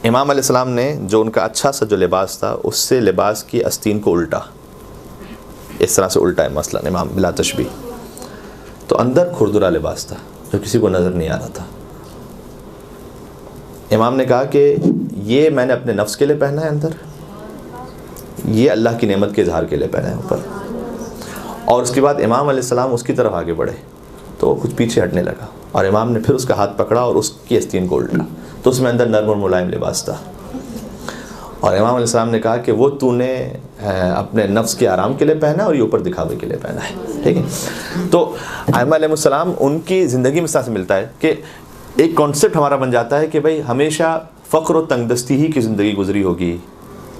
امام علیہ السلام نے جو ان کا اچھا سا جو لباس تھا اس سے لباس کی آستین کو الٹا، اس طرح سے الٹا ہے مثلا امام بلا تشبیہ، تو اندر کھردرا لباس تھا جو کسی کو نظر نہیں آ رہا تھا۔ امام نے کہا کہ یہ میں نے اپنے نفس کے لیے پہنا ہے اندر، یہ اللہ کی نعمت کے اظہار کے لیے پہنا ہے اوپر۔ اور اس کے بعد امام علیہ السلام اس کی طرف آگے بڑھے تو وہ کچھ پیچھے ہٹنے لگا، اور امام نے پھر اس کا ہاتھ پکڑا اور اس کی آستین کو الٹا، تو اس میں اندر نرم اور ملائم لباس تھا۔ اور امام علیہ السلام نے کہا کہ وہ تو نے اپنے نفس کے آرام کے لیے پہنا اور یہ اوپر دکھاوے کے لیے پہنا ہے، ٹھیک ہے۔ تو ائمہ علیہ السلام ان کی زندگی میں اس طرح سے ملتا ہے کہ ایک کانسیپٹ ہمارا بن جاتا ہے کہ بھائی ہمیشہ فقر و تنگ دستی ہی کی زندگی گزری ہوگی،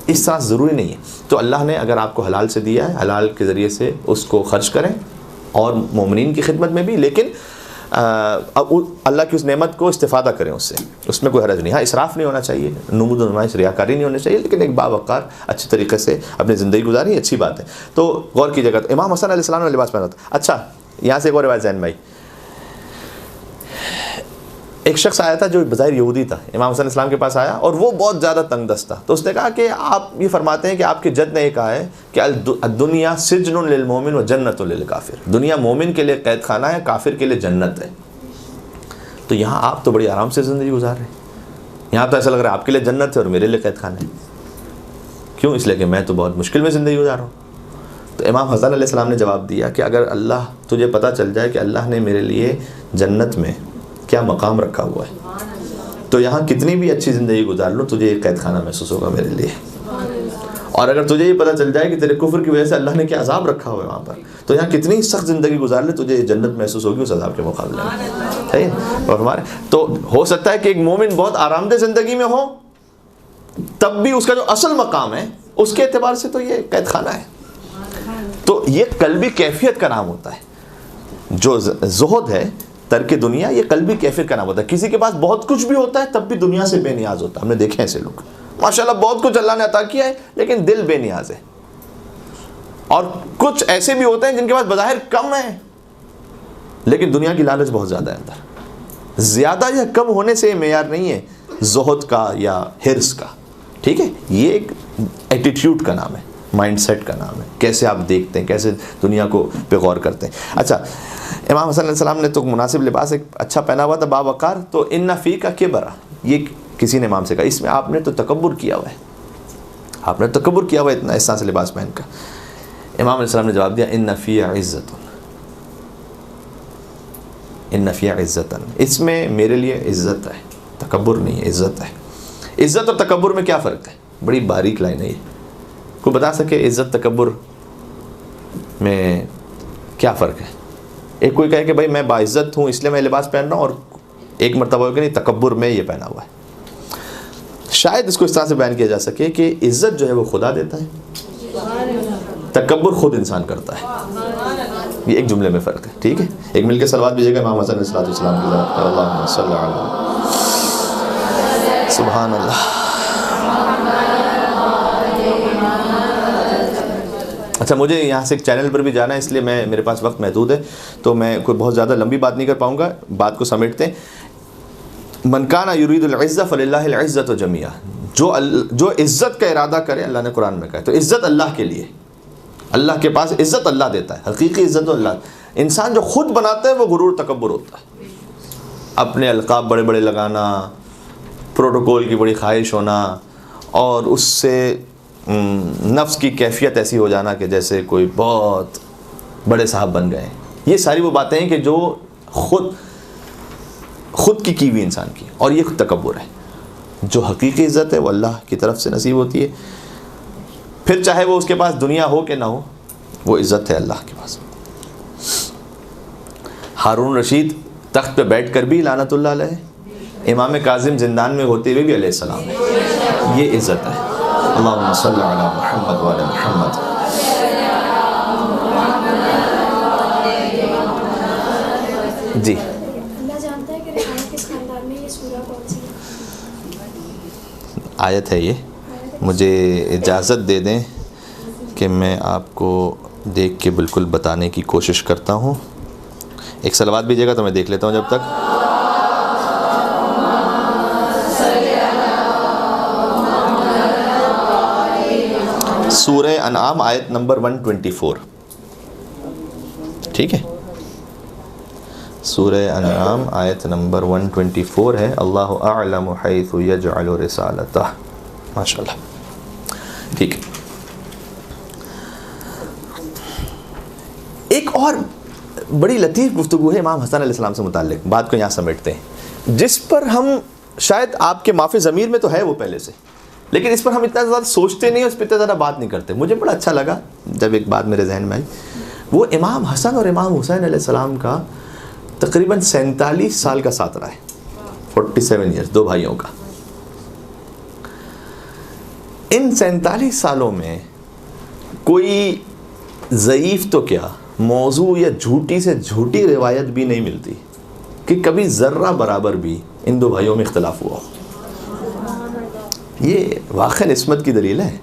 اس طرح ضروری نہیں ہے۔ تو اللہ نے اگر آپ کو حلال سے دیا ہے، حلال کے ذریعے سے اس کو خرچ کریں اور مومنین کی خدمت میں بھی، لیکن اللہ کی اس نعمت کو استفادہ کریں، اس میں کوئی حرج نہیں۔ ہاں اسراف نہیں ہونا چاہیے، نمود و نمائش ریاکاری نہیں ہونی چاہیے، لیکن ایک باوقار اچھی طریقے سے اپنی زندگی گزاری اچھی بات ہے۔ تو غور کیجیے گا، تو امام حسن علیہ السلام نے لباس پہنا تھا۔ اچھا یہاں سے ایک اور روایت ذہن میں آئی، ایک شخص آیا تھا جو بظاہر یہودی تھا، امام حسن علیہ السلام کے پاس آیا اور وہ بہت زیادہ تنگ دست تھا۔ تو اس نے کہا کہ آپ یہ فرماتے ہیں کہ آپ کے جد نے یہ کہا ہے کہ الدنیا سجن للمومن و جنت للکافر، دنیا مومن کے لیے قید خانہ ہے، کافر کے لیے جنت ہے۔ تو یہاں آپ تو بڑی آرام سے زندگی گزار رہے ہیں، یہاں تو ایسا لگ رہا ہے آپ کے لیے جنت ہے اور میرے لیے قید خانہ ہے۔ کیوں؟ اس لیے کہ میں تو بہت مشکل میں زندگی گزار رہا ہوں۔ تو امام حسن علیہ السلام نے جواب دیا کہ اگر اللہ تجھے پتہ چل جائے کہ اللہ نے میرے لیے جنت میں کیا مقام رکھا ہوا ہے، تو یہاں کتنی بھی اچھی زندگی گزار لو تجھے یہ قید خانہ محسوس ہوگا میرے لیے۔ اور اگر تجھے یہ پتہ چل جائے کہ تیرے کفر کی وجہ سے اللہ نے کیا عذاب رکھا ہوا ہے وہاں پر، تو یہاں کتنی سخت زندگی گزار لے تجھے جنت محسوس ہوگی اس عذاب کے مقابلے میں، صحیح۔ اور ہمارے تو ہو سکتا ہے کہ ایک مومن بہت آرام دہ زندگی میں ہو، تب بھی اس کا جو اصل مقام ہے اس کے اعتبار سے تو یہ قید خانہ ہے۔ تو یہ قلبی کیفیت کا نام ہوتا ہے، جو زہد ہے ترک دنیا، یہ قلبی کیفیت کا نام ہوتا ہے۔ کسی کے پاس بہت کچھ بھی ہوتا ہے تب بھی دنیا سے بے نیاز ہوتا ہے، ہم نے دیکھے ایسے لوگ، ماشاءاللہ بہت کچھ اللہ نے عطا کیا ہے لیکن دل بے نیاز ہے۔ اور کچھ ایسے بھی ہوتے ہیں جن کے پاس بظاہر کم ہے لیکن دنیا کی لالچ بہت زیادہ ہے اندر۔ زیادہ یا کم ہونے سے یہ معیار نہیں ہے زہد کا یا حرص کا، ٹھیک ہے، یہ ایک ایٹیٹیوڈ کا نام ہے، مائنڈ سیٹ کا نام ہے، کیسے آپ دیکھتے ہیں، کیسے دنیا کو پہ غور کرتے ہیں۔ اچھا امام حسن علیہ السلام نے تو مناسب لباس ایک اچھا پہنا ہوا تھا باوقار، تو ان فی کا کبرا، یہ کسی نے امام سے کہا اس میں آپ نے تو تکبر کیا ہوا ہے، آپ نے تکبر کیا ہوا ہے اتنا اس طرح سے لباس پہن کر۔ امام علیہ السلام نے جواب دیا ان فی عزت، ان فی عزت، اس میں میرے لیے عزت ہے، تکبر نہیں ہے، عزت ہے۔ عزت اور تکبر میں کیا فرق ہے؟ بڑی باریک لائن ہے یہ، کوئی بتا سکے عزت تکبر میں کیا فرق ہے؟ ایک کوئی کہے کہ بھائی میں باعزت ہوں اس لیے میں لباس پہن رہا ہوں، اور ایک مرتبہ ہو کہ نہیں تکبر میں یہ پہنا ہوا ہے۔ شاید اس کو اس طرح سے بیان کیا جا سکے کہ عزت جو ہے وہ خدا دیتا ہے، تکبر خود انسان کرتا ہے، یہ ایک جملے میں فرق ہے، ٹھیک ہے۔ ایک مل کے صلوات بھیجیے گا امام حسن علیہ السلام کی طرف، اللہم صلی علی سبحان اللہ۔ اچھا مجھے یہاں سے ایک چینل پر بھی جانا ہے، اس لیے میرے پاس وقت محدود ہے، تو میں کوئی بہت زیادہ لمبی بات نہیں کر پاؤں گا، بات کو سمیٹتے ہیں۔ من کان یرید العزۃ فللہ العزۃ جمیعا، جو عزت کا ارادہ کرے، اللہ نے قرآن میں کہا تو عزت اللہ کے لیے، اللہ کے پاس عزت اللہ دیتا ہے، حقیقی عزت تو اللہ۔ انسان جو خود بناتا ہے وہ غرور تکبر ہوتا ہے، اپنے القاب بڑے بڑے لگانا، پروٹوکول کی بڑی خواہش ہونا، اور اس سے نفس کی کیفیت ایسی ہو جانا کہ جیسے کوئی بہت بڑے صاحب بن گئے۔ یہ ساری وہ باتیں ہیں کہ جو خود کی ہوئی انسان کی، اور یہ تکبر ہے۔ جو حقیقی عزت ہے وہ اللہ کی طرف سے نصیب ہوتی ہے، پھر چاہے وہ اس کے پاس دنیا ہو کہ نہ ہو، وہ عزت ہے اللہ کے پاس۔ ہارون رشید تخت پہ بیٹھ کر بھی لعنت اللہ علیہ، امام کاظم زندان میں ہوتے ہوئے بھی علیہ السلام ہے، یہ عزت ہے۔ اللہم صلی علی محمد وعلی محمد۔ جی اللہ جانتا ہے کہ ریحانہ کس خاندان میں، یہ سورہ کون سی آیت ہے؟ یہ مجھے اجازت دے دیں کہ میں آپ کو دیکھ کے بالکل بتانے کی کوشش کرتا ہوں۔ ایک صلوات بھیجیے گا تو میں دیکھ لیتا ہوں جب تک۔ سورہ انعام آیت نمبر 124. ٹھیک ہے, سورہ انعام آیت نمبر 124 ہے. اللہ اعلم حیث یجعل رسالتہ. ماشاءاللہ. ٹھیک ہے, ایک اور بڑی لطیف گفتگو ہے امام حسن علیہ السلام سے متعلق. بات کو یہاں سمیٹتے ہیں, جس پر ہم شاید آپ کے معافی ضمیر میں تو ہے وہ پہلے سے, لیکن اس پر ہم اتنا زیادہ سوچتے نہیں, اس پہ اتنا زیادہ بات نہیں کرتے. مجھے بڑا اچھا لگا جب ایک بات میرے ذہن میں آئی. وہ امام حسن اور امام حسین علیہ السلام کا تقریباً 47 سال کا ساتھ رہا ہے, 47 ایئرس, دو بھائیوں کا. ان 47 سالوں میں کوئی ضعیف تو کیا, موضوع یا جھوٹی سے جھوٹی روایت بھی نہیں ملتی کہ کبھی ذرہ برابر بھی ان دو بھائیوں میں اختلاف ہوا ہو. یہ واقعی عصمت کی دلیل ہے.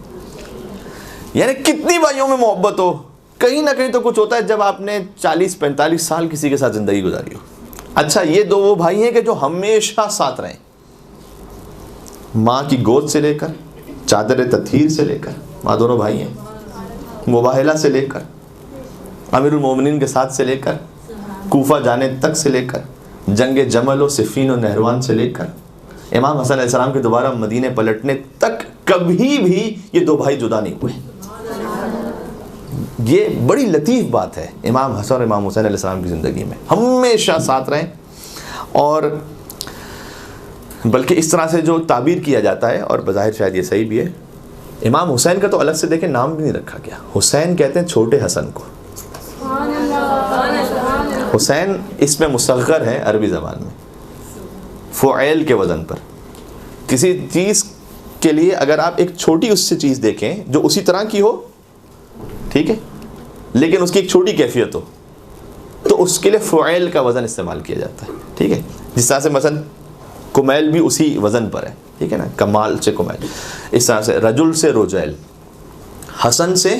یعنی کتنی بھائیوں میں محبت ہو, کہیں نہ کہیں تو کچھ ہوتا ہے جب آپ نے 40-45 سال کسی کے ساتھ زندگی گزاری ہو. اچھا, یہ دو وہ بھائی ہیں کہ جو ہمیشہ ساتھ رہیں, ماں کی گود سے لے کر, چادر تطہیر سے لے کر, ماں دونوں بھائی ہیں, مباہلہ سے لے کر, امیر المومنین کے ساتھ سے لے کر, کوفہ جانے تک سے لے کر, جنگ جمل و صفین و نہروان سے لے کر, امام حسن علیہ السلام کے دوبارہ مدینے پلٹنے تک کبھی بھی یہ دو بھائی جدا نہیں ہوئے. یہ بڑی لطیف بات ہے. امام حسن اور امام حسین علیہ السلام کی زندگی میں ہمیشہ ساتھ رہیں. اور بلکہ اس طرح سے جو تعبیر کیا جاتا ہے, اور بظاہر شاید یہ صحیح بھی ہے, امام حسین کا تو الگ سے دیکھیں نام بھی نہیں رکھا گیا. حسین کہتے ہیں چھوٹے حسن کو. حسین اس میں مصغر ہے عربی زبان میں, فعیل کے وزن پر. کسی چیز کے لیے اگر آپ ایک چھوٹی اس سے چیز دیکھیں جو اسی طرح کی ہو, ٹھیک ہے, لیکن اس کی ایک چھوٹی کیفیت ہو, تو اس کے لیے فعیل کا وزن استعمال کیا جاتا ہے. ٹھیک ہے, جس طرح سے مثلا کمیل بھی اسی وزن پر ہے, ٹھیک ہے نا, کمال سے کمیل. اس طرح سے رجل سے رجیل, حسن سے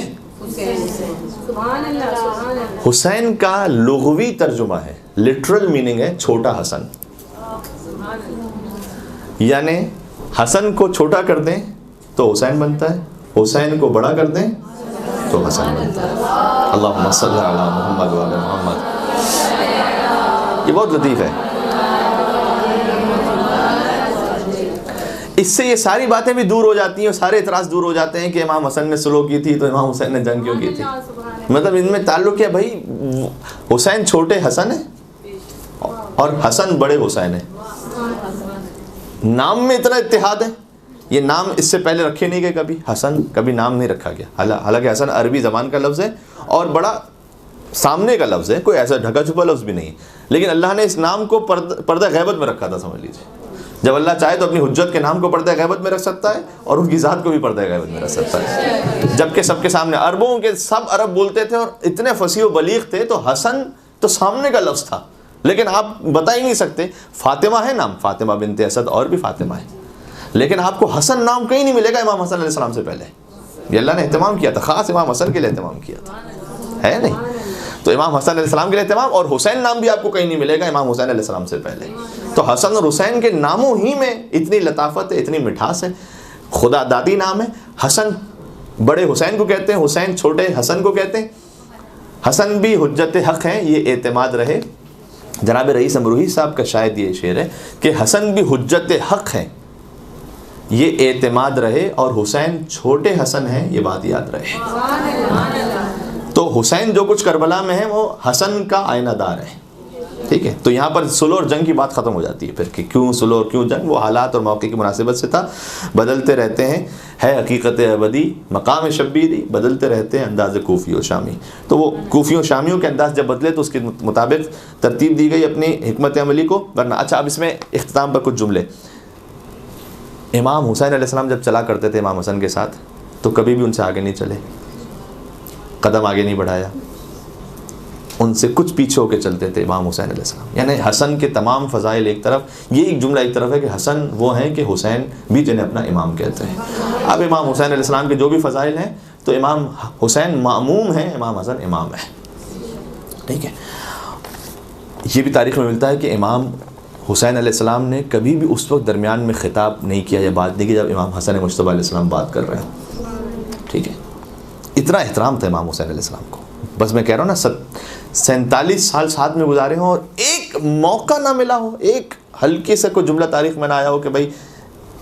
حسین کا لغوی ترجمہ ہے, لٹرل میننگ ہے چھوٹا حسن. یعنی حسن کو چھوٹا کر دیں تو حسین بنتا ہے, حسین کو بڑا کر دیں تو حسن بنتا ہے. اللہم صلی علی محمد و علی محمد. یہ بہت لطیف ہے. اس سے یہ ساری باتیں بھی دور ہو جاتی ہیں, اور سارے اعتراض دور ہو جاتے ہیں کہ امام حسن نے سلو کی تھی تو امام حسین نے جنگ کیوں کی تھی. مطلب ان میں تعلق ہے بھائی, حسین چھوٹے حسن ہے اور حسن بڑے حسین ہے. نام میں اتنا اتحاد ہے. یہ نام اس سے پہلے رکھے نہیں گئے کبھی, حسن کبھی نام نہیں رکھا گیا. حالانکہ حسن عربی زبان کا لفظ ہے اور بڑا سامنے کا لفظ ہے, کوئی ایسا ڈھکا چھپا لفظ بھی نہیں ہے. لیکن اللہ نے اس نام کو پردہ غیبت میں رکھا تھا, سمجھ لیجیے. جب اللہ چاہے تو اپنی حجت کے نام کو پردہ غیبت میں رکھ سکتا ہے, اور ان کی ذات کو بھی پردہ غیبت میں رکھ سکتا ہے. جبکہ سب کے سامنے, عربوں کے سب عرب بولتے تھے اور اتنے فصیح و بلیغ تھے, تو حسن تو سامنے کا لفظ تھا, لیکن آپ بتا ہی نہیں سکتے. فاطمہ ہے نام, فاطمہ بنت اسد, اور بھی فاطمہ ہے, لیکن آپ کو حسن نام کہیں نہیں ملے گا امام حسن علیہ السلام سے پہلے. یہ اللہ نے اہتمام کیا تھا, خاص امام حسن کے لیے اہتمام کیا تھا, ہے نہیں؟ تو امام حسن علیہ السلام کے لیے اہتمام, اور حسین نام بھی آپ کو کہیں نہیں ملے گا امام حسین علیہ السلام سے پہلے. تو حسن اور حسین کے ناموں ہی میں اتنی لطافت ہے, اتنی مٹھاس ہے. خدا دادی نام ہے. حسن بڑے حسین کو کہتے ہیں, حسین چھوٹے حسن کو کہتے ہیں. حسن بھی حجت حق ہیں, یہ اعتماد رہے. جناب رئیس امروہی صاحب کا شاید یہ شعر ہے کہ حسن بھی حجت حق ہیں, یہ اعتماد رہے, اور حسین چھوٹے حسن ہیں, یہ بات یاد رہے. تو حسین جو کچھ کربلا میں ہے وہ حسن کا آئینہ دار ہے. ٹھیک ہے, تو یہاں پر سلو اور جنگ کی بات ختم ہو جاتی ہے پھر کہ کیوں سلو اور کیوں جنگ. وہ حالات اور موقع کی مناسبت سے تھا, بدلتے رہتے ہیں, ہے حقیقت ابدی مقام شبیری, بدلتے رہتے ہیں انداز کوفی و شامی. تو وہ کوفیوں شامیوں کے انداز جب بدلے تو اس کے مطابق ترتیب دی گئی اپنی حکمت عملی کو ورنہ. اچھا, اب اس میں اختتام پر کچھ جملے. امام حسین علیہ السلام جب چلا کرتے تھے امام حسن کے ساتھ, تو کبھی بھی ان سے آگے نہیں چلے, قدم آگے نہیں بڑھایا, ان سے کچھ پیچھے ہو کے چلتے تھے امام حسین علیہ السلام. یعنی حسن کے تمام فضائل ایک طرف, یہ ایک جملہ ایک طرف ہے کہ حسن وہ ہیں کہ حسین بھی جنہیں اپنا امام کہتے ہیں. اب امام حسین علیہ السلام کے جو بھی فضائل ہیں تو امام حسین مأموم ہیں, امام حسن امام ہے. ٹھیک ہے, یہ بھی تاریخ میں ملتا ہے کہ امام حسین علیہ السلام نے کبھی بھی اس وقت درمیان میں خطاب نہیں کیا یا بات نہیں کی جب امام حسن مجتبیٰ علیہ السلام بات کر رہے ہیں. ٹھیک ہے, اتنا احترام تھا امام حسین علیہ السلام کو. بس میں کہہ رہا ہوں نا 47 سال ساتھ میں گزارے ہوں اور ایک موقع نہ ملا ہو, ایک ہلکے سے کوئی جملہ تاریخ میں نہ آیا ہو کہ بھائی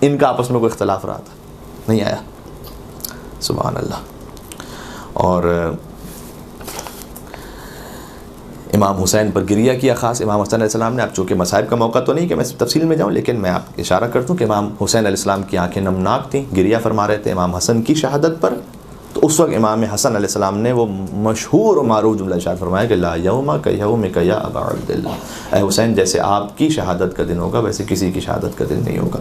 ان کا آپس میں کوئی اختلاف رہا تھا, نہیں آیا. سبحان اللہ. اور امام حسین پر گریہ کیا خاص امام حسین علیہ السلام نے. اب چونکہ مصائب کا موقع تو نہیں کہ میں تفصیل میں جاؤں, لیکن میں آپ اشارہ کرتا ہوں کہ امام حسین علیہ السلام کی آنکھیں نمناک تھیں, گریہ فرما رہے تھے امام حسن کی شہادت پر. تو اس وقت امام حسن علیہ السلام نے وہ مشہور و معروف جملہ ارشاد فرمایا کہ لا یوم کیومک یا ابا عبداللہ, اے حسین جیسے آپ کی شہادت کا دن ہوگا ویسے کسی کی شہادت کا دن نہیں ہوگا.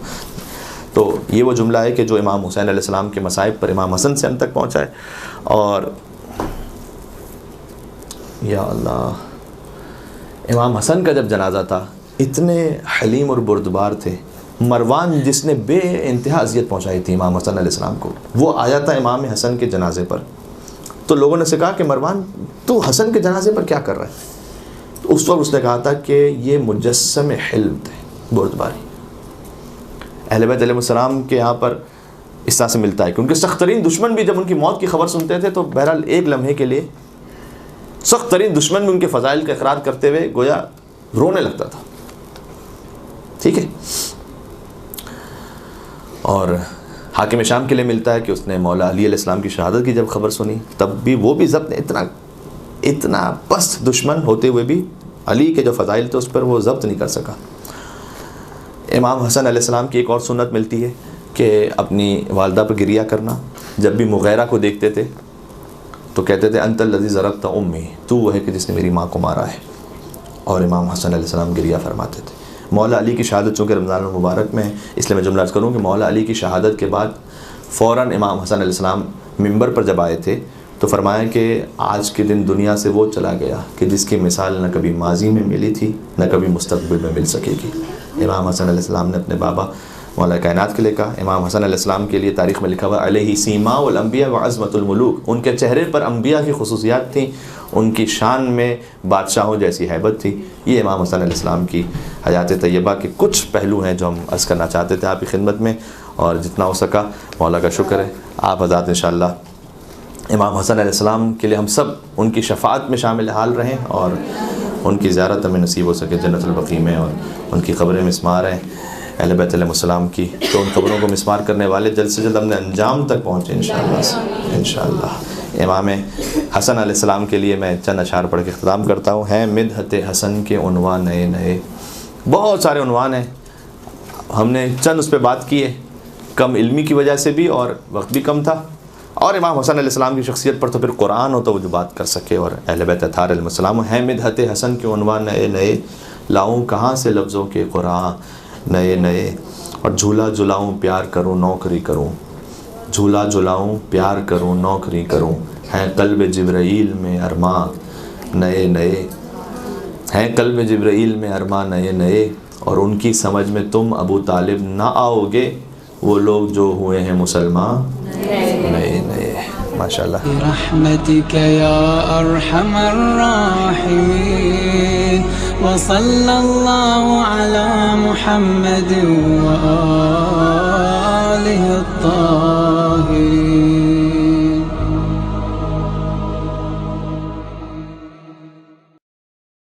تو یہ وہ جملہ ہے کہ جو امام حسین علیہ السلام کے مصائب پر امام حسن سے ہم تک پہنچا ہے. اور یا اللہ, امام حسن کا جب جنازہ تھا اتنے حلیم اور بردبار تھے. مروان جس نے بے انتہا اذیت پہنچائی تھی امام حسن علیہ السلام کو, وہ آیا تھا امام حسن کے جنازے پر. تو لوگوں نے سے کہا کہ مروان تو حسن کے جنازے پر کیا کر رہا ہے؟ تو اس وقت اس نے کہا تھا کہ یہ مجسم حلم تھے, بردباری. اہل بیت علیہ السلام کے یہاں پر اس طرح سے ملتا ہے کہ ان کے سخت ترین دشمن بھی جب ان کی موت کی خبر سنتے تھے تو بہرحال ایک لمحے کے لیے سخت ترین دشمن بھی ان کے فضائل کا اقرار کرتے ہوئے گویا رونے لگتا تھا. ٹھیک ہے. اور حاکم شام کے لیے ملتا ہے کہ اس نے مولا علی علیہ السلام کی شہادت کی جب خبر سنی تب بھی وہ بھی ضبط, اتنا پست دشمن ہوتے ہوئے بھی علی کے جو فضائل تھے اس پر وہ ضبط نہیں کر سکا. امام حسن علیہ السلام کی ایک اور سنت ملتی ہے کہ اپنی والدہ پر گریہ کرنا. جب بھی مغیرہ کو دیکھتے تھے تو کہتے تھے انت الذی ضربت امی, تو وہ ہے کہ جس نے میری ماں کو مارا ہے. اور امام حسن علیہ السلام گریہ فرماتے تھے. مولا علی کی شہادت چونکہ رمضان المبارک میں, اس لیے میں جملہ عرض کروں کہ مولا علی کی شہادت کے بعد فوراً امام حسن علیہ السلام منبر پر جب آئے تھے تو فرمایا کہ آج کے دن دنیا سے وہ چلا گیا کہ جس کی مثال نہ کبھی ماضی میں ملی تھی نہ کبھی مستقبل میں مل سکے گی. امام حسن علیہ السلام نے اپنے بابا مولا کائنات کے لیے کہا. امام حسن علیہ السلام کے لیے تاریخ میں لکھا ہوا علیہ سیما الانبیاء وعظمت الملوک, ان کے چہرے پر انبیاء کی خصوصیات تھیں, ان کی شان میں بادشاہوں جیسی ہیبت تھی. یہ امام حسن علیہ السلام کی حیات طیبہ کے کچھ پہلو ہیں جو ہم عرض کرنا چاہتے تھے آپ کی خدمت میں, اور جتنا ہو سکا مولا کا شکر ہے. آپ حضرات انشاءاللہ امام حسن علیہ السلام کے لیے ہم سب ان کی شفاعت میں شامل حال رہیں اور ان کی زیارت ہمیں نصیب ہو سکے جنت البقیع میں, اور ان کی قبریں مسمار ہیں اہل بیت علیہ السلام کی. تو ان قبروں کو مسمار کرنے والے جلد سے جلد اپنے انجام تک پہنچے انشاءاللہ. امام حسن علیہ السلام کے لیے میں چند اشعار پڑھ کے اختتام کرتا ہوں. ہیں مدحت حسن کے عنوان نئے نئے, بہت سارے عنوان ہیں, ہم نے چند اس پہ بات کی ہے, کم علمی کی وجہ سے بھی اور وقت بھی کم تھا. اور امام حسن علیہ السلام کی شخصیت پر تو پھر قرآن ہو تو وہ جو بات کر سکے, اور اہل بیت اطہار علیہ السلام. ہیں مدحت حسن کے عنوان نئے نئے, لاؤں کہاں سے لفظوں کے قرآن نئے نئے. اور جھولا جھلاؤں پیار کروں نوکری کروں, جھولا جھلاؤں پیار کروں نوکری کروں. ہیں قلب جبرائیل میں ارماں نئے نئے, ہیں قلب جبرائیل میں ارماں نئے نئے. اور ان کی سمجھ میں تم ابو طالب نہ آؤ گے, وہ لوگ جو ہوئے ہیں مسلمان نئے نئے. ماشاءاللہ. برحمتك يا أرحم الراحمين وصلى الله على محمد وآله